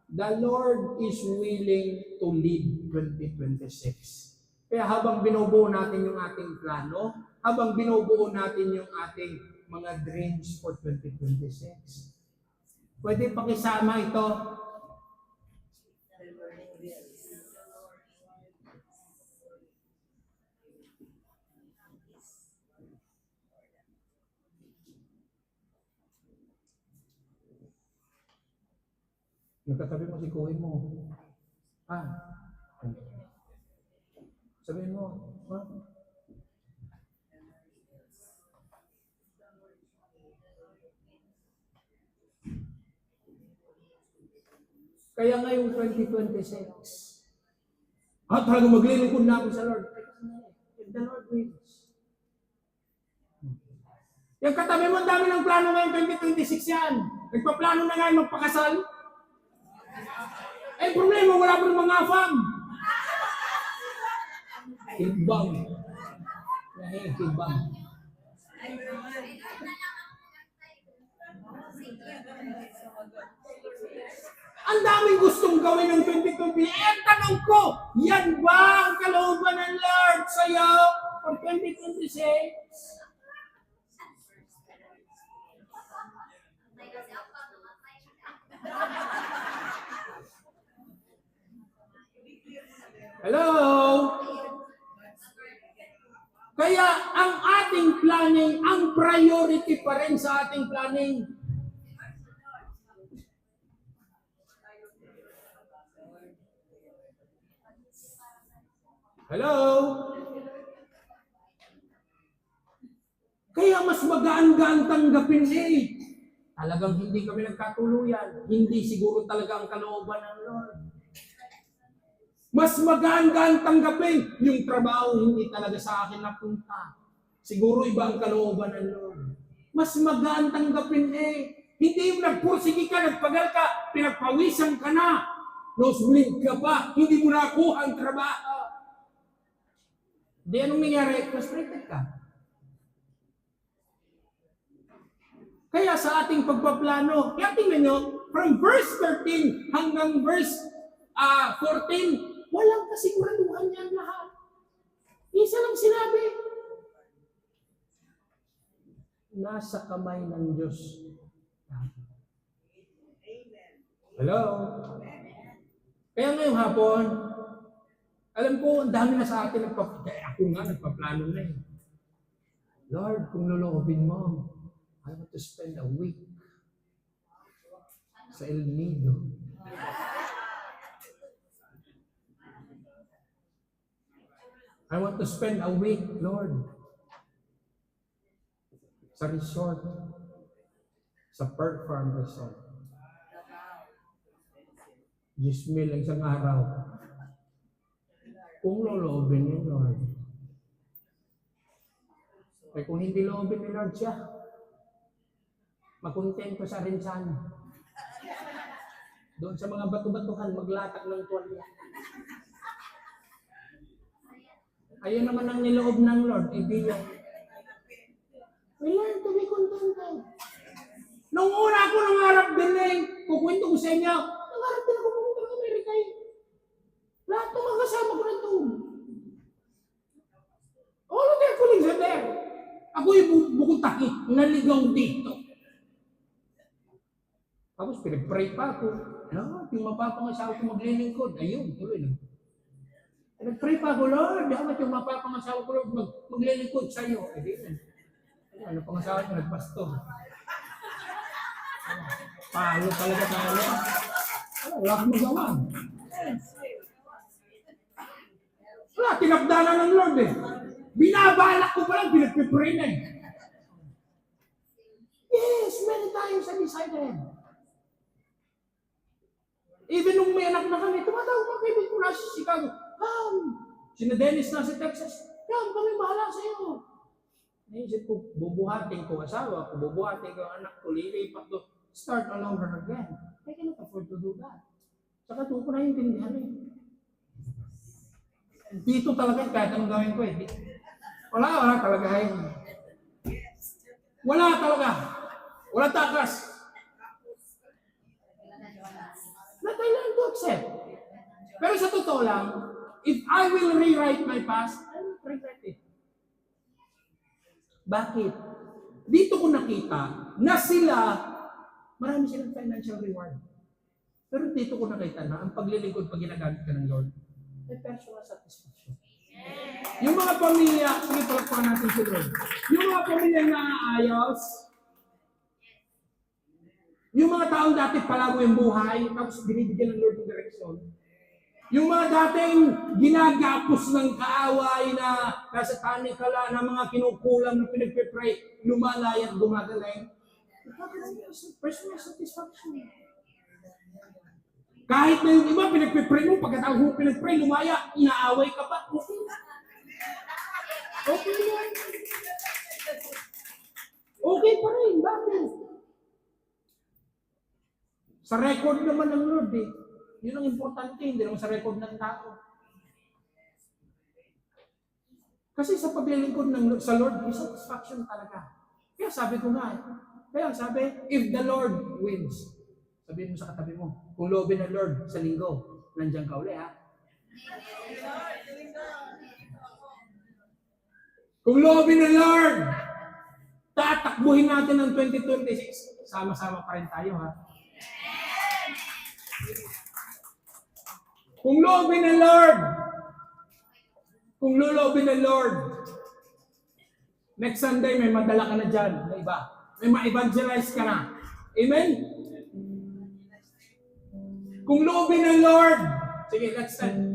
the Lord is willing to lead 2026. Kaya habang binubuo natin yung ating plano, habang binubuo natin yung ating mga dreams for 2026, pwede pakisama ito. Nagkatabi mo si kuhin mo. Sabihin mo, Kaya ngayong 2026, talagang maglilingkod na ako sa Lord. If the Lord wills. Yung katabi mo, ang dami ng plano ngayong 2026 yan. Nagpaplano na ngayon magpakasal. Problema, wala pa ng mga fam. Timbang. Timbang. Ang daming gustong gawin ng 2020. Ang tanong ko, yan ba ang kalooban ng Lord sa'yo for 2026? Hello? Kaya ang ating planning, ang priority pa rin sa ating planning. Hello? Kaya mas magaan-gaan tanggapin Talagang hindi kami nagkatuluyan. Hindi siguro talaga ang kalooban ng Lord. Mas magaan-gaan tanggapin yung trabaho hindi talaga sa akin napunta. Siguro iba ang kalooban ng Lord. Mas magaan tanggapin Hindi yung nagpursige ka, nagpagal ka, pinagpawisan ka na. Nosebleed ka pa, hindi mo nakuha ang trabaho. Di anong nangyari? Frustrated ka. Kaya sa ating pagpaplano, kaya tingnan nyo, from verse 13 hanggang verse 14, walang kasiguraduhan yan lahat. Isa lang sinabi. Nasa kamay ng Diyos. Hello? Kaya ngayong hapon, alam ko, ang dami na sa atin kaya ako nga nagpaplano na Lord, kung loloobin mo, I want to spend a week sa El Nido. I want to spend a week, Lord, sa resort, sa Perth Farm Resort. 10,000 lang isang araw. Kung loloobin ni Lord. Kaya kung hindi loobin ni Lord siya, makontento sa rinsan. Doon sa mga bato-batuhan, maglatak ng tuwalya. Ayun naman ang niloob ng Lord, hindi yun. We learn to be contented. Nung una ako nangarap din kukwento ko sa inyo, nangarap din ako pumunta ng Amerika Lahat ng mga kasama ko na ito. All of their colleagues are there. Ako yung bukod taki, naligaw dito. Tapos pinag-pray pa ako. Yung mapapangasawa ko maglilingkod. Ayun, tuloy na. Nag-pray pa ako, Lord, dapat yung mapapangasawa ko, Lord, maglilingkod sa iyo. Ano pangasawa ko, nagpastor. Palo talaga tayo. Wala akong magawa. Wala, tinakdanan ng Lord Binabalak ko pa lang, pinagpipray na Yes, many times I decided. Even nung may anak na kami, tumatawag mga kaibigan ko na sa Chicago. Come! Sina Dennis na sa Texas. Come, kami bahala sa iyo. Naisip ko, bubuhatin ko asawa ko, bubuhatin ko anak ko, lilipat ko, start all over again. I cannot afford to do that. Saka doon ko na intindihan Dito talaga, kahit anong gawin ko Wala talaga Wala talaga. Wala takas. Not I learn to accept. Pero sa totoo lang, if I will rewrite my past, I will regret it. Bakit? Dito ko nakita na marami silang financial reward. Pero dito ko nakita na ang paglilingkod pag ginagamit ka ng Lord, may personal satisfaction. Yung mga pamilya, sige palakpakan natin si Lord. Yung mga pamilya na naayos, yung mga taong dati palago yung buhay, tapos binibigyan ng Lord ng direksyon. Yung mga dating ginagapos ng kaaway na nasa tanikala na mga kinukulam na pinagpipray, lumalay at gumagaling. Personal satisfaction. Kahit na yung iba, pinagpipray mo, pagkatapos mo pinagpray, lumaya, inaaway ka pa. Okay yan. Okay pa rin. Bakit? Sa record naman ng Lord Yun ang importante, hindi lang sa record ng tao. Kasi sa paglilingkod sa Lord, may satisfaction talaga. Kaya sabi ko nga, if the Lord wins, Sabihin mo sa katabi mo, kung loobin ng Lord sa linggo, nandiyan ka uli ha. Kung loobin ng Lord, tatakbuhin natin ng 2026. Sama-sama pa rin tayo ha. Kung loobin ng Lord, kung lulobin ng Lord, next Sunday may madala ka na dyan, na iba. May ma-evangelize ka na. Amen? Kung loobin ng Lord, sige, let's stand.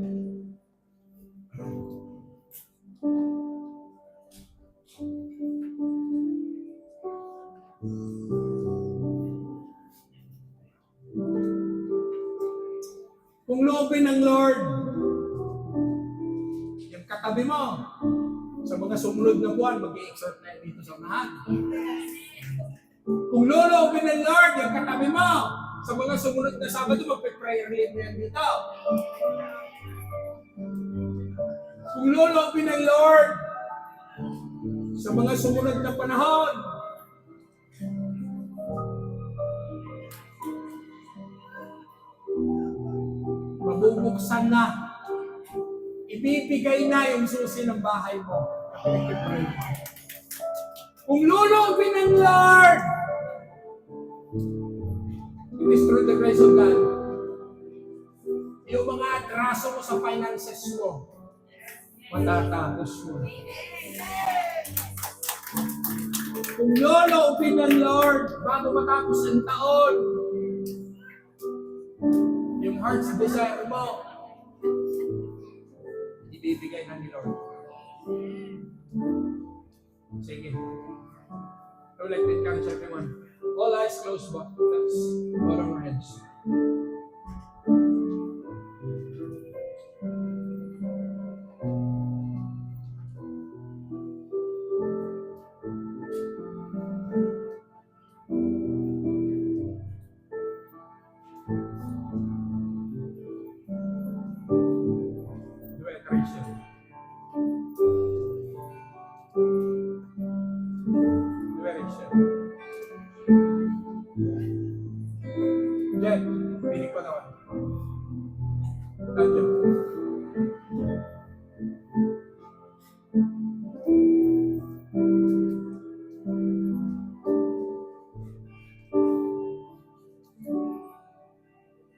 Kung loobin ng Lord, yung katabi mo, sa mga sumunod na buwan, mag-i-exhort na dito sa unahan. Kung loloobin ng Lord, yung katabi mo, sa mga sumunod na Sabado, magpe-prayer lead mo yan dito. Kung loloobin ng Lord, sa mga sumunod na panahon, mabubuksan na, ibibigay na yung susi ng bahay mo. Kung lulobin ng Lord, it is through the grace of God, yung mga atraso mo sa finances mo, matatapos mo. Kung lulobin ng Lord, bago matapos ang taon, yung heart's desire mo, ibibigay na ni Lord. Sige. I would like to encourage everyone. All eyes closed, but let's bow our heads. Do I encourage you? Jen, piling pa naman. Nandiyan.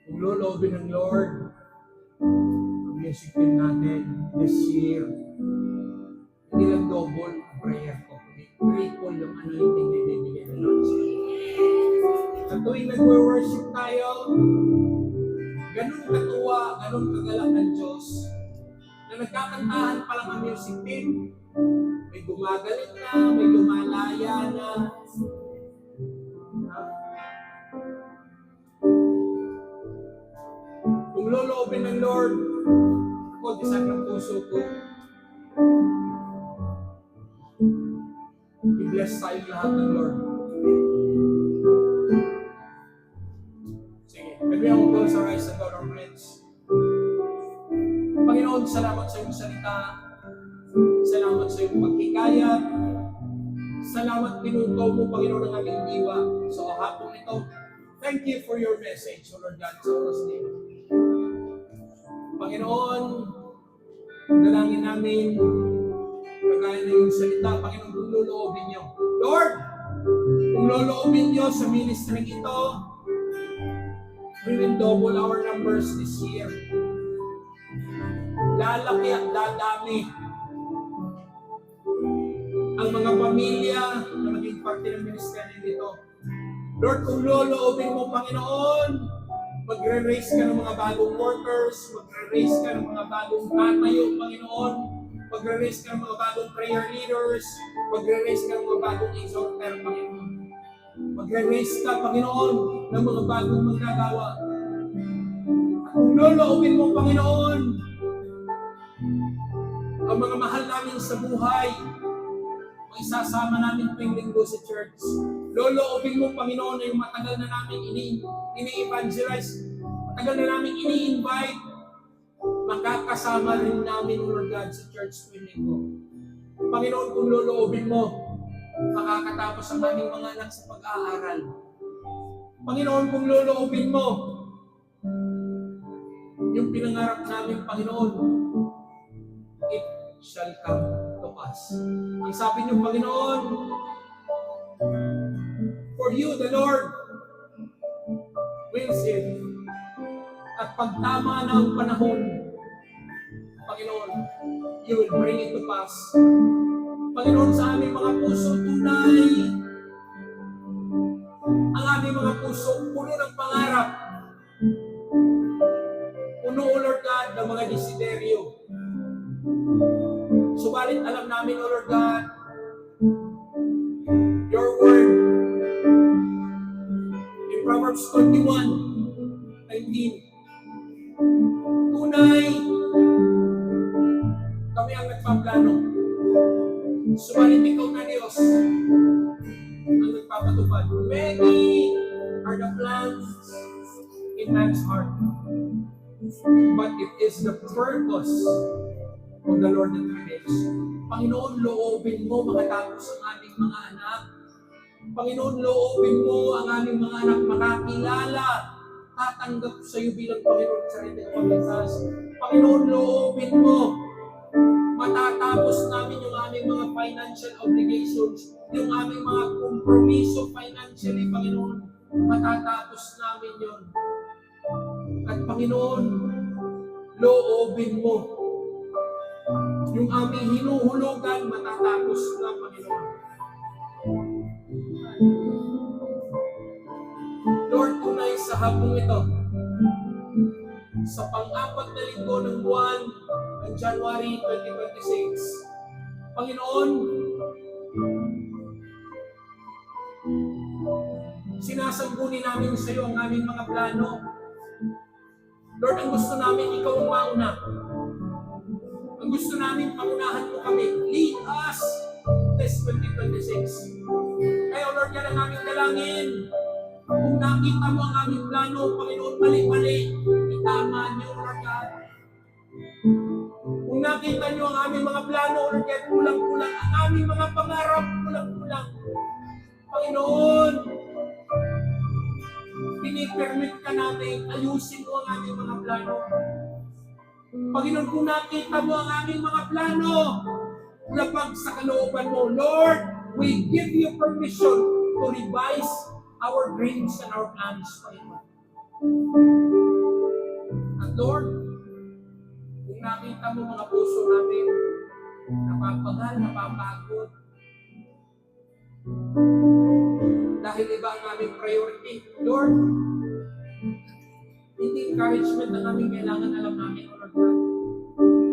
Kung lulobin ng Lord, ang music team natin this year, hindi lang double ang prayer ko. Triple yung anointing na ibibigay ng Lord. Sa tuwing nag-worship tayo, ganun katuwa, ganun kagalak ang Diyos, na nagkakantahan pa lang ang music team, may gumagalit na, may lumalaya na. Kung loloobin ng Lord, ako, disag ng puso ko, i-bless tayo lahat ng Lord. Sige, can we all close our eyes and bow our heads? Panginoon, salamat sa iyong salita. Salamat sa iyong pagkikayat. Salamat tinutuw mo, Panginoon, ang aming diwa. So, hapon ito, thank you for your message, O Lord God, sa oras nito. Panginoon, dalangin namin, kagaya na yung salita, Panginoon, kung loloobin niyo. Lord, kung loloobin niyo sa ministry ito, we will double our numbers this year. Lalaki at dadami ang mga pamilya na maging parte ng ministry nito. Lord, kung loloobin mo, Panginoon, magre-raise ka ng mga bagong workers, magre-raise ka ng mga bagong tatayo, Panginoon, magre-raise ka ng mga bagong prayer leaders, magre-raise ka ng mga bagong exhorter, Panginoon. Magre-raise ka, Panginoon, ng mga bagong manggagawa. At kung loloobin mo, Panginoon, ang mga mahal namin sa buhay, ang isasama namin tuwing linggo sa church. Loloobin mo, Panginoon, na yung matagal na namin ini-evangelize, matagal na namin ini-invite, makakasama rin namin, Lord God, sa church tuwing linggo. Panginoon, kung loloobin mo, makakatapos ang aming mga anak sa pag-aaral. Panginoon, kung loloobin mo yung pinangarap namin, Panginoon, it shall come to pass. Ang sabi niyo, Panginoon, for you, the Lord, will save. At pag tama na ang panahon, Panginoon, you will bring it to pass. Panginoon, sa aming mga puso, tunay ang aming mga puso, puno ng pangarap. Puno, O Lord God, ng mga desideryo. Subalit alam namin, O Lord God, your word in Proverbs 21:19, tunay kami ang nagpaplano. Subalit ikaw na Diyos ang nagpapatupad. Many are the plans in man's heart, but it is the purpose of the Lord that prevails. Panginoon, loobin mo makatapos ang aming mga anak. Panginoon, loobin mo ang aming mga anak makakilala, tatanggap sa iyo bilang Panginoon sa sarili ng pagligtas. Panginoon, loobin mo matatapos namin yung aming mga financial obligations, yung aming mga kompromiso financially, Panginoon, matatapos namin yun. At Panginoon, loobin mo yung aming hinuhulugan, matatapos na, Panginoon. Lord, tunay sa hapong ito, sa pang-apat na linggo ng buwan ng January 2026, Panginoon, sinasangguni namin sa iyo ang aming mga plano. Lord, ang gusto namin, ikaw ang mauna. Ang gusto namin, pangunahan mo kami. Lead us this 2026. Kaya, Lord, yan ang aming dalangin. Kung nakita mo ang aming plano, Panginoon, mali-mali, itama niyo, Lord God. Kung nakita niyo ang aming mga plano, Lord God, kulang-kulang ang aming mga pangarap, kulang-kulang. Panginoon, pinipermit ka namin, ayusin mo ang aming mga plano. Panginoon, kung nakita mo ang aming mga plano, labag sa kalooban mo, Lord, we give you permission to revise our dreams and our plans, Panginoon. At Lord, kung nakita mo mga puso namin, napapagal, napapagod, dahil iba ang aming priority, Lord, hindi encouragement ang aming kailangan, alam namin, O Lord God.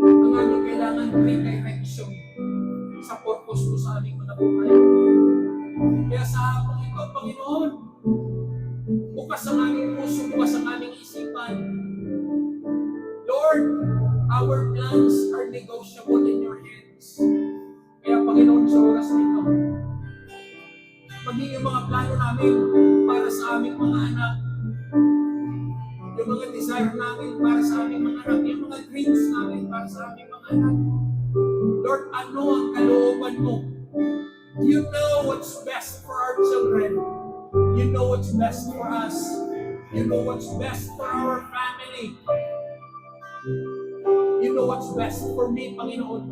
Ang aming kailangan, redirection sa purpose mo sa aming mga buhay. Kaya sa hapong ito, Panginoon, bukas ang aming puso, bukas ang aming isipan. Lord, our plans are negotiable in your hands. Kaya Panginoon, sa oras nito, maging yung mga plano namin para sa aming mga anak, yung mga desire namin para sa aming mga anak, yung mga dreams namin para sa aming mga anak. Lord, ano ang kalooban mo? You know what's best for our children. You know what's best for us. You know what's best for our family. You know what's best for me, Panginoon.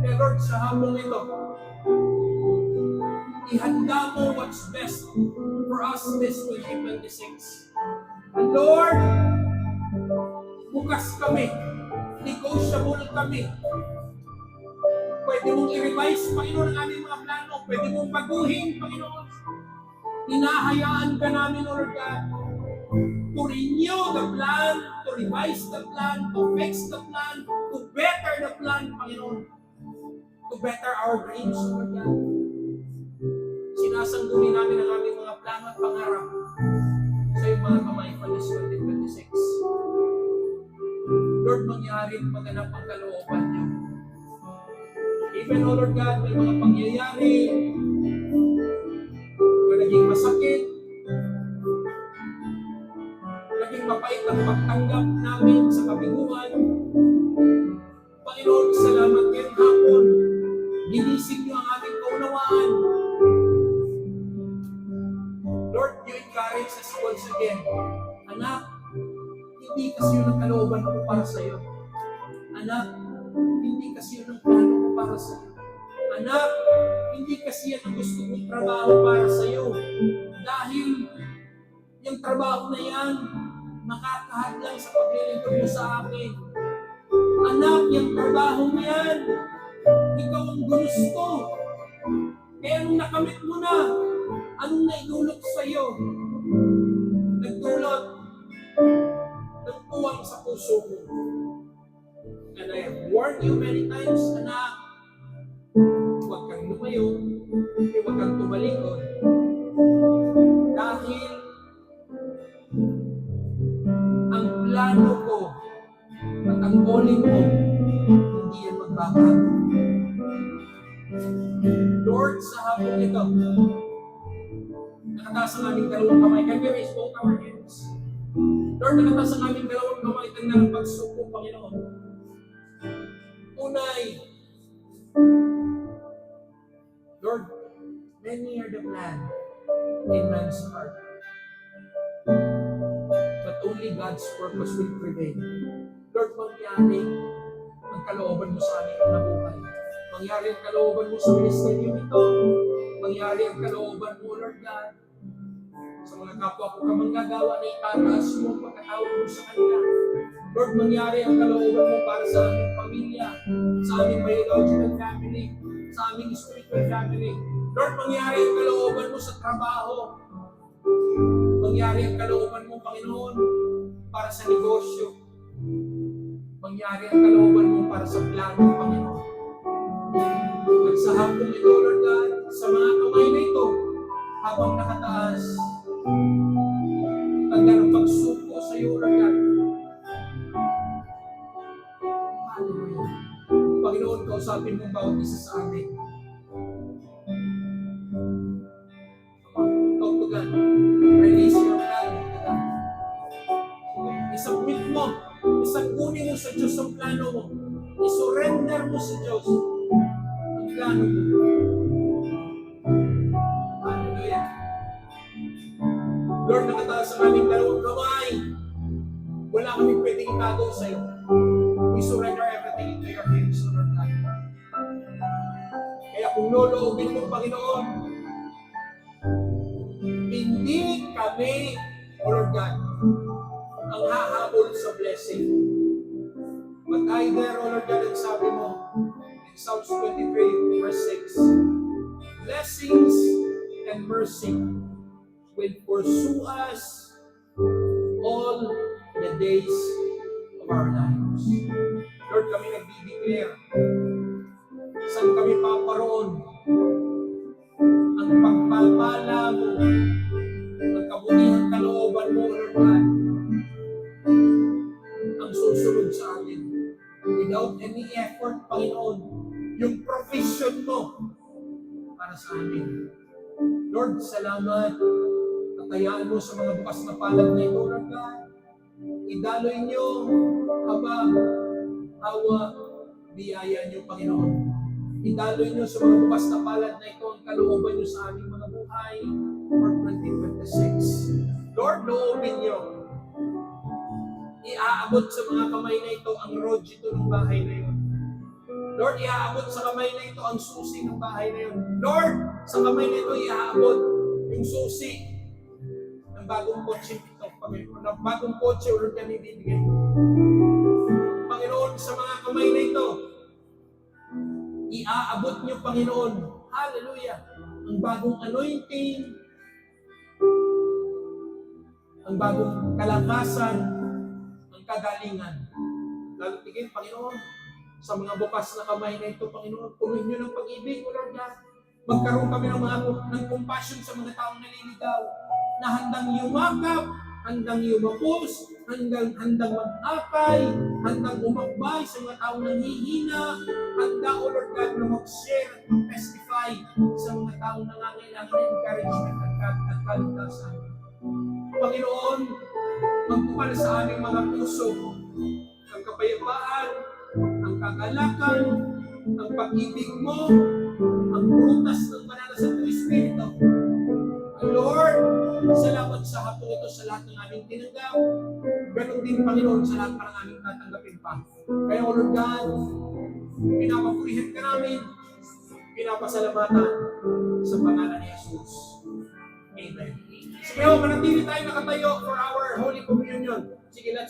Kaya Lord, sa hapong ito, ihanda mo what's best for us this 2026. And Lord, bukas kami, negotiable kami. Pwede mong i-revise, Panginoon, ang aming mga plano. Pwede mong baguhin, Panginoon. Hinahayaan ka namin, Lord God, to renew the plan, to revise the plan, to fix the plan, to better the plan, Panginoon. To better our dreams, Lord God. Sinasangguni namin ang aming mga plano at pangarap sa iyong mga kamay for this 2026. Lord, mangyari at maganap ang kalooban niyo. Even, O Lord God, may mga pangyayari na naging masakit, naging mapait ang pagtanggap namin sa kabiguan. Panginoon, salamat ngayong hapon. Ginising niyo ang aming kaunawaan. Lord, you encourage once again, anak, hindi kasi yun ang kalooban ko para sa iyo. Anak, hindi kasi yun ang plano ko para sa iyo. Anak, hindi kasi yan ang gusto kong trabaho para sa iyo. Dahil yung trabaho na yan, makakahadlang sa paglilingkod mo sa akin. Anak, yung trabaho na yan, ikaw ang gusto. Kaya nung nakamit mo na, anong naidulot sa iyo? Nagdulot ng tuwang sa puso mo. And I have warned you many times, anak, huwag kang lumayo, huwag kang tumalikod. Dahil ang plano ko at ang calling mo, hindi yan magbabago. Lord, sa hapon ito, nakataas ang aming dalawang kamay. Can we raise both our hands? Lord, nakataas ang aming dalawang kamay. Tanda ng pagsuko, Panginoon. Unay, Lord, many are the plan in man's heart. But only God's purpose will prevail. Lord, mangyari ang kalooban mo sa aming mga buhay. Mangyari ang kalooban mo sa ministeryo nito. Mangyari ang kalooban mo, Lord God, sa mga kapwa ko kamanggagawa na itataas mo ang pagkatawag mo sa kanila. Lord, mangyari ang kalooban mo para sa aming pamilya, sa aming biological family, sa aming spiritual family. Lord, mangyari ang kalooban mo sa trabaho. Mangyari ang kalooban mo, Panginoon, para sa negosyo. Mangyari ang kalooban mo para sa plano, Panginoon. At sa hapong ito, Lord God, sa mga kamay na ito, habang nakataas, tanda ng pagsuko sa iyo, Lord God. Hallelujah. Panginoon, kausapin mong bawat isa sa amin. Talk to God. Release your plan to God. Isubmit mo. Isangkunin mo sa Diyos ang plano mo. Isurrender mo sa Diyos ang plano mo. Hallelujah. Lord, nakataas ang aming dalawang kamay. Wala kami pwedeng itago sa iyo. We surrender everything into your hands, Lord God. Kaya kung loloobin mo, Panginoon, hindi kami, Lord God, ang hahabol sa blessing. But either, Lord God, ang sabi mo, in Psalms 23, verse 6, blessings and mercy will pursue us all the days of our lives. Lord, kami nagdi-declare, saan kami paparoon, ang pagpapala mo, ang kabutihang kalooban mo, Lord God, ang susunod sa atin. Without any effort, Panginoon, yung provision mo para sa amin. Lord, salamat. Natayaan mo sa mga bukas na palad na ito, Lord God. Idaloy niyo, hawa, biyaya niyo, Panginoon. Idaloy niyo sa mga bukas na palad na ito ang kalooban niyo sa aming mga buhay for 2026. Lord, loobin niyo. Iaabot sa mga kamay na ito ang road dito ng bahay na yun. Lord, iaabot sa kamay na ito ang susi ng bahay na yun. Lord, sa kamay na ito iaabot yung susi ng bagong kotse ito. Ng bagong kotse ulit na nibibigay. Panginoon, sa mga kamay na ito, iaabot niyo, Panginoon, hallelujah, ang bagong anointing, ang bagong kalakasan, kagalingan. Lalo tigil, Panginoon, sa mga bukas na kamay na ito, Panginoon, punuin niyo ng pag-ibig, O Lord God. Magkaroon kami ng compassion sa mga taong naliligaw, na handang yumakap, handang yumapos, handang mag-akay, handang umakbay sa mga taong nanghihina, handa, O Lord God, na mag-share at mag-testify sa mga taong nangangailangan ng encouragement at kaligtasan. Panginoon, magpupal sa aming mga puso ang kapayapaan, ang kagalakan, ang pag-ibig mo, ang prutas ng banal na Santo Espiritu. Lord, salamat sa hapon ito sa lahat ng aming tinanggap. Ganon din, Panginoon, sa lahat pa ng aming tatanggapin pa. Kaya, O Lord God, pinapapurihan ka namin, pinapasalamatan sa pangalan ni Jesus. Amen. Sige, manatili tayo nakatayo for our Holy Communion. Sige, let's